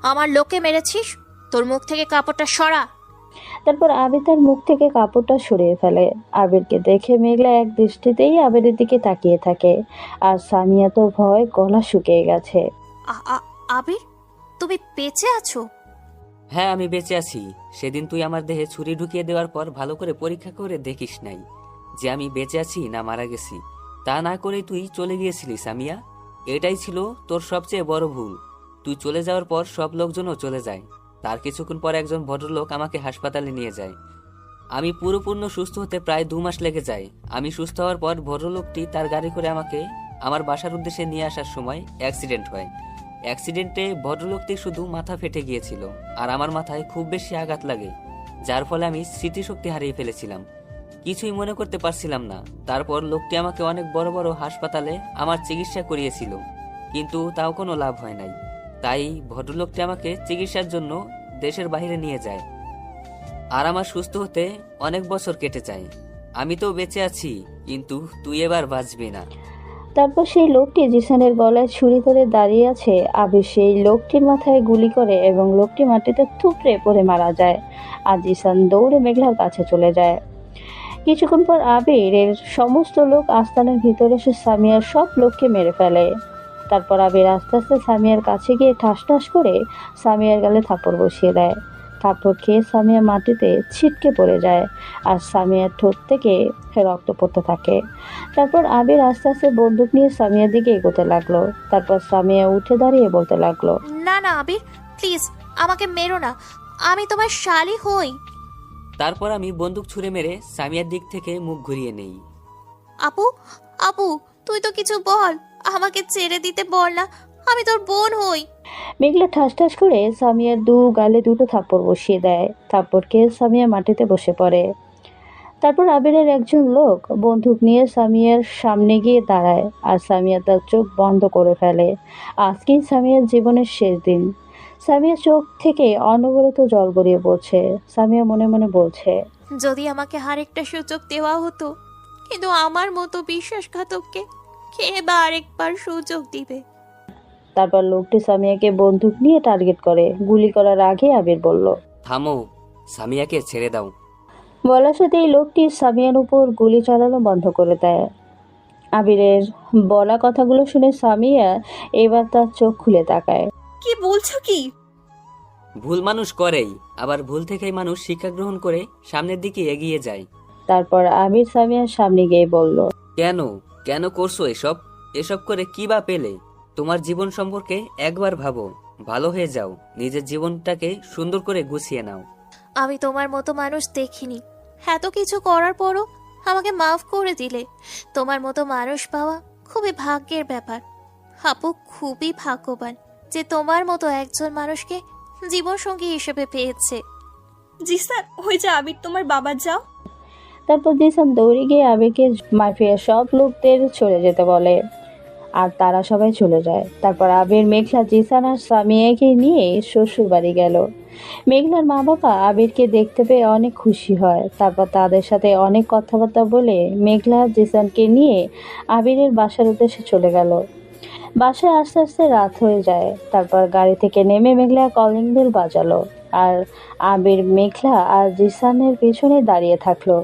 আমার লোককে মেরেছিস? তোর মুখ থেকে কাপড়টা সরা। তারপর আবির তার মুখ থেকে কাপড়টা সরিয়ে ফেলে। আবিরকে দেখে মেঘলা এক দৃষ্টিতেই আবিরের দিকে তাকিয়ে থাকে, আর সামিয়া তো ভয় গলা শুকিয়ে গেছে। আবির, তুমি বেঁচে আছো? হ্যাঁ, আমি বেঁচে আছি। সেদিন তুই আমার দেহে ছুরি ঢুকিয়ে দেওয়ার পর ভালো করে পরীক্ষা করে দেখিস নাই যে আমি বেঁচে আছি না মারা গেছি। তা না করেই তুই চলে গিয়েছিলি সামিয়া। এটাই ছিল তোর সবচেয়ে বড় ভুল। তুই চলে যাওয়ার পর সব লোকজনও চলে যায়। তার কিছুক্ষণ পর একজন ভদ্রলোক আমাকে হাসপাতালে নিয়ে যায়। আমি পুরোপূর্ণ সুস্থ হতে প্রায় 2 মাস লেগে যায়। আমি সুস্থ হওয়ার পর ভদ্রলোকটি তার গাড়ি করে আমাকে আমার বাসার উদ্দেশ্যে নিয়ে আসার সময় অ্যাক্সিডেন্ট হয়। অ্যাক্সিডেন্টে ভদ্রলোকটি শুধু মাথা ফেটে গিয়েছিল, আর আমার মাথায় খুব বেশি আঘাত লাগে, যার ফলে আমি স্মৃতিশক্তি হারিয়ে ফেলেছিলাম। কিছুই মনে করতে পারছিলাম না। তারপর লোকটি আমাকে অনেক বড় বড় হাসপাতালে আমার চিকিৎসা করিয়েছিল, কিন্তু তাও কোনো লাভ হয় নাই। তাই ভদ্রলোকটি আমাকে চিকিৎসার জন্য দেশের বাইরে নিয়ে যায়, আর আমার সুস্থ হতে অনেক বছর কেটে যায়। আমি তো বেঁচে আছি, কিন্তু তুই এবার বাঁচবি না। তারপর সেই লোকটি জিসানের গলায় ছুরি ধরে দাঁড়িয়ে আছে। আবির সেই লোকটির মাথায় গুলি করে এবং লোকটি মাটিতে থুপড়ে পড়ে মারা যায়, আর জিসান দৌড়ে মেঘলার কাছে চলে যায়। কিছুক্ষণ পর আবিরের সমস্ত লোক আস্তানার ভিতরে এসে সামিয়ার সব লোককে মেরে ফেলে। তারপর আবির আস্তে আস্তে সামিয়ার কাছে গিয়ে ঠাস ঠাস করে সামিয়ার গালে থাপড় বসিয়ে দেয়। থাপড় খেয়ে সামিয়া মাটিতে ছিটকে পড়ে যায়, আর সামিয়ার ঠোঁট থেকে রক্ত পড়তে থাকে। তারপর আবির আস্তে আস্তে বন্দুক নিয়ে সামিয়ার দিকে এগোতে লাগলো। তারপর সামিয়া উঠে দাঁড়িয়ে বলতে লাগলো, না না আবির, প্লিজ আমাকে মেরো না, আমি তোমার শালি হই। তারপর আমি বন্দুক ছুঁড়ে মেরে সামিয়ার দিক থেকে মুখ ঘুরিয়ে নেই। আপু, আপু, তুই তো কিছু বল, আমাকে ছেড়ে দিতে বল না, আমি তোর বোন হই। মেঘলা ঠাস ঠাস করে সামিয়ার গালে 2টো থাপ্পড় বসিয়ে দেয়। থাপ্পড় খেয়ে সামিয়া মাটিতে বসে পড়ে। তারপর আবিরের একজন লোক বন্দুক নিয়ে সামিয়ার সামনে গিয়ে দাঁড়ায়, আর সামিয়া তার চোখ বন্ধ করে ফেলে। আজকেই সামিয়ার জীবনের শেষ দিন। সামিয়ার চোখ থেকে অনবরত জল গড়িয়ে পড়ছে। সামিয়া মনে মনে বলছে, যদি আমাকে আরেকটা সুযোগ দেওয়া হতো, কিন্তু আমার মতো বিশ্বাসঘাতককে কে বা আরেকবার সুযোগ দিবে। তারপর লোকটি সামিয়াকে বন্দুক নিয়ে টার্গেট করে। গুলি করার আগে আবির বলল, থামো, সামিয়াকে ছেড়ে দাও। বলার সাথে এই লোকটি সামিয়ার উপর গুলি চালানো বন্ধ করে দেয়। আবিরের বলা কথাগুলো শুনে সামিয়া এবার তার চোখ খুলে তাকায়। কি বলছো কি? ভুল মানুষ করেই, আবার ভুল থেকেই মানুষ শিক্ষা গ্রহণ করে সামনের দিকে এগিয়ে যায়। তারপর আবির সামিয়ার সামনে গিয়ে বলল, কেন কেন করছো এসব? এসব করে কি বা পেলে? তোমার জীবন সম্পর্কে একবার ভাবো, ভালো হয়ে যাও, নিজের জীবনটাকে সুন্দর করে গুছিয়ে নাও। আমি তোমার মতো মানুষ দেখিনি, এত কিছু করার পরও আমাকে মাফ করে দিলে। তোমার মতো মানুষ পাওয়া খুবই ভাগ্যের ব্যাপার। আপু খুবই ভাগ্যবান যে তোমার মতো একজন মানুষকে জীবনসঙ্গী হিসেবে পেয়েছে। জিসান, ওই যে আবির তোমার বাবা, যাও। তারপর জিসান দৌড়ে গিয়ে আবিরকে মাফিয়ার সব লোকদের চলে যেতে বলে, আর তারা সবাই চলে যায়। তারপর আবির, মেঘলা, জিসান আর সামিয়াকে নিয়ে শ্বশুর বাড়ি গেল। মেঘলার মা বাবা আবিরকে দেখতে পেয়ে অনেক খুশি হয়। তারপর তাদের সাথে অনেক কথাবার্তা বলে মেঘলা জিসানকে নিয়ে আবিরের বাসার উদ্দেশ্যে চলে গেল। বাসায় আস্তে আস্তে রাত হয়ে যায়। তারপর গাড়ি থেকে নেমে মেঘলা কলিং বেল বাজালো। আর আবির, মেঘলা আর জিসানের পেছনে দাঁড়িয়ে থাকলো।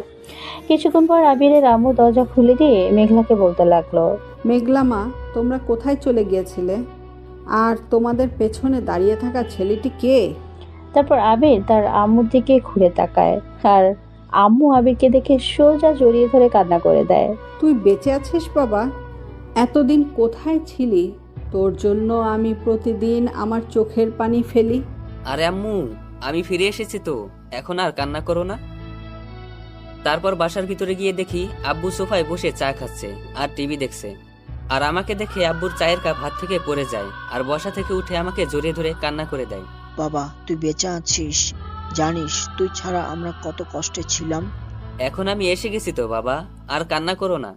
কিছুক্ষণ পর আবিরের আম্মু দরজা খুলে দিয়ে মেঘলাকে বলতে লাগলো, মেঘলা মা, তোমরা কোথায় চলে গিয়েছিলে? আর তোমাদের পেছনে দাঁড়িয়ে থাকা ছেলেটি কে? তারপর আবির তার আম্মুর দিকে ঘুরে তাকায় আর আম্মু আবিরকে দেখে সোজা জড়িয়ে ধরে কান্না করে দেয়। তুই বেঁচে আছিস বাবা? এতদিন কোথায় ছিলি? তোর জন্য আমি প্রতিদিন আমার চোখের পানি ফেলি। আরে আম্মু, আমি ফিরে এসেছি তো, এখন আর কান্না করো না। তারপর বাসার ভিতরে গিয়ে দেখি আব্বু সোফায় বসে চা খাচ্ছে আর টিভি দেখছে। আর আমাকে দেখে আব্বুর চায়ের কাপ হাত থেকে পড়ে যায় আর বসা থেকে উঠে আমাকে জড়িয়ে ধরে কান্না করে দেয়। বাবা, তুই বেঁচে আছিস? জানিস তুই ছাড়া আমরা কত কষ্টে ছিলাম। এখন আমি এসে গেছি তো বাবা, আর কান্না করো না।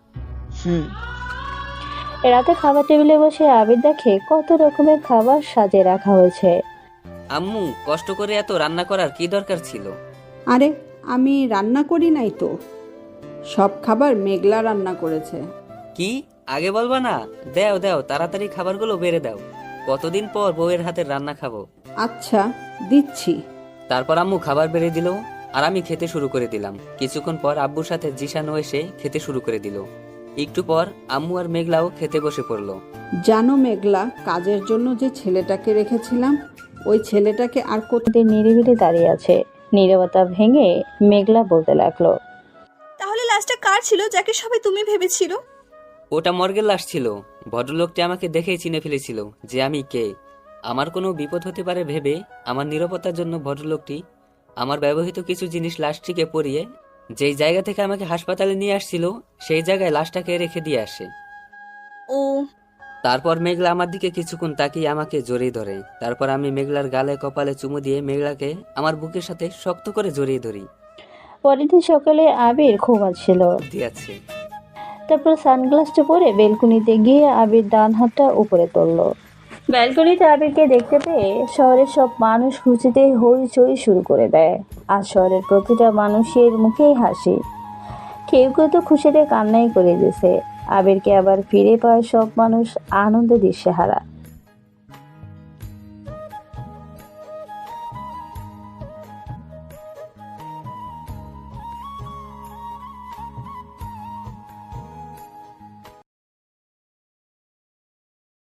রাতে খাবার টেবিলে বসে আবির দেখে কত রকমের খাবার সাজিয়ে রাখা হয়েছে। আম্মু, কষ্ট করে এত রান্না করার কি দরকার ছিল? আরে আমি রান্না করি নাই তো, সব খাবার মেঘলা রান্না করেছে। কি, আগে বলবা না? দেও দেও, তাড়াতাড়ি খাবারগুলো বেড়ে দাও, কতদিন পর বউয়ের হাতের রান্না খাবো। আচ্ছা, দিচ্ছি। তারপর আম্মু খাবার বেড়ে দিল আর আমি খেতে শুরু করে দিলাম। কিছুক্ষণ পর আব্বুর সাথে জিসানও এসে খেতে শুরু করে দিল। একটু পর আম্মু আর মেঘলাও খেতে বসে পড়লো। জানো মেঘলা, কাজের জন্য যে ছেলেটাকে রেখেছিলাম, ওই ছেলেটাকে আর কোথায় নিরিবিলি দাঁড়িয়ে আছে। নীরবতা ভেঙে মেঘলা বলতে লাগলো, তাহলে লাশটা কার ছিল যাকে সবাই তুমি ভেবেছিল? ওটা মর্গের লাশ ছিল। ভদ্রলোকটি আমাকে দেখেই চিনে ফেলেছিল যে আমি কে। আমার কোনো বিপদ হতে পারে ভেবে আমার নিরাপত্তার জন্য ভদ্রলোকটি আমার ব্যবহৃত কিছু জিনিস লাশটিকে পরিয়ে যেই জায়গা থেকে আমাকে হাসপাতালে নিয়ে আসছিল সেই জায়গায় লাশটাকে রেখে দিয়ে আসে। ও। তারপর মেঘলা আমার দিকে কিছুক্ষণ তাকিয়ে আমাকে জড়িয়ে ধরে। তারপর আমি মেঘলার গালে কপালে চুমু দিয়ে মেঘলাকে আমার বুকের সাথে শক্ত করে জড়িয়ে ধরি। পরের দিন সকালে আবির ঘুমাচ্ছিল। তারপর সানগ্লাসটা পরে বেলকুনিতে গিয়ে আবির ডান হাতটা উপরে তুললো। ব্যালকনিতে আবিরকে দেখতে পেয়ে শহরের সব মানুষ খুশিতে হইচই শুরু করে দেয়। আর শহরের প্রতিটা মানুষের মুখেই হাসি, কেউ কেউ তো খুশিতে কান্নাই করে দিয়েছে। আবিরকে আবার ফিরে পায় সব মানুষ আনন্দে দিশেহারা।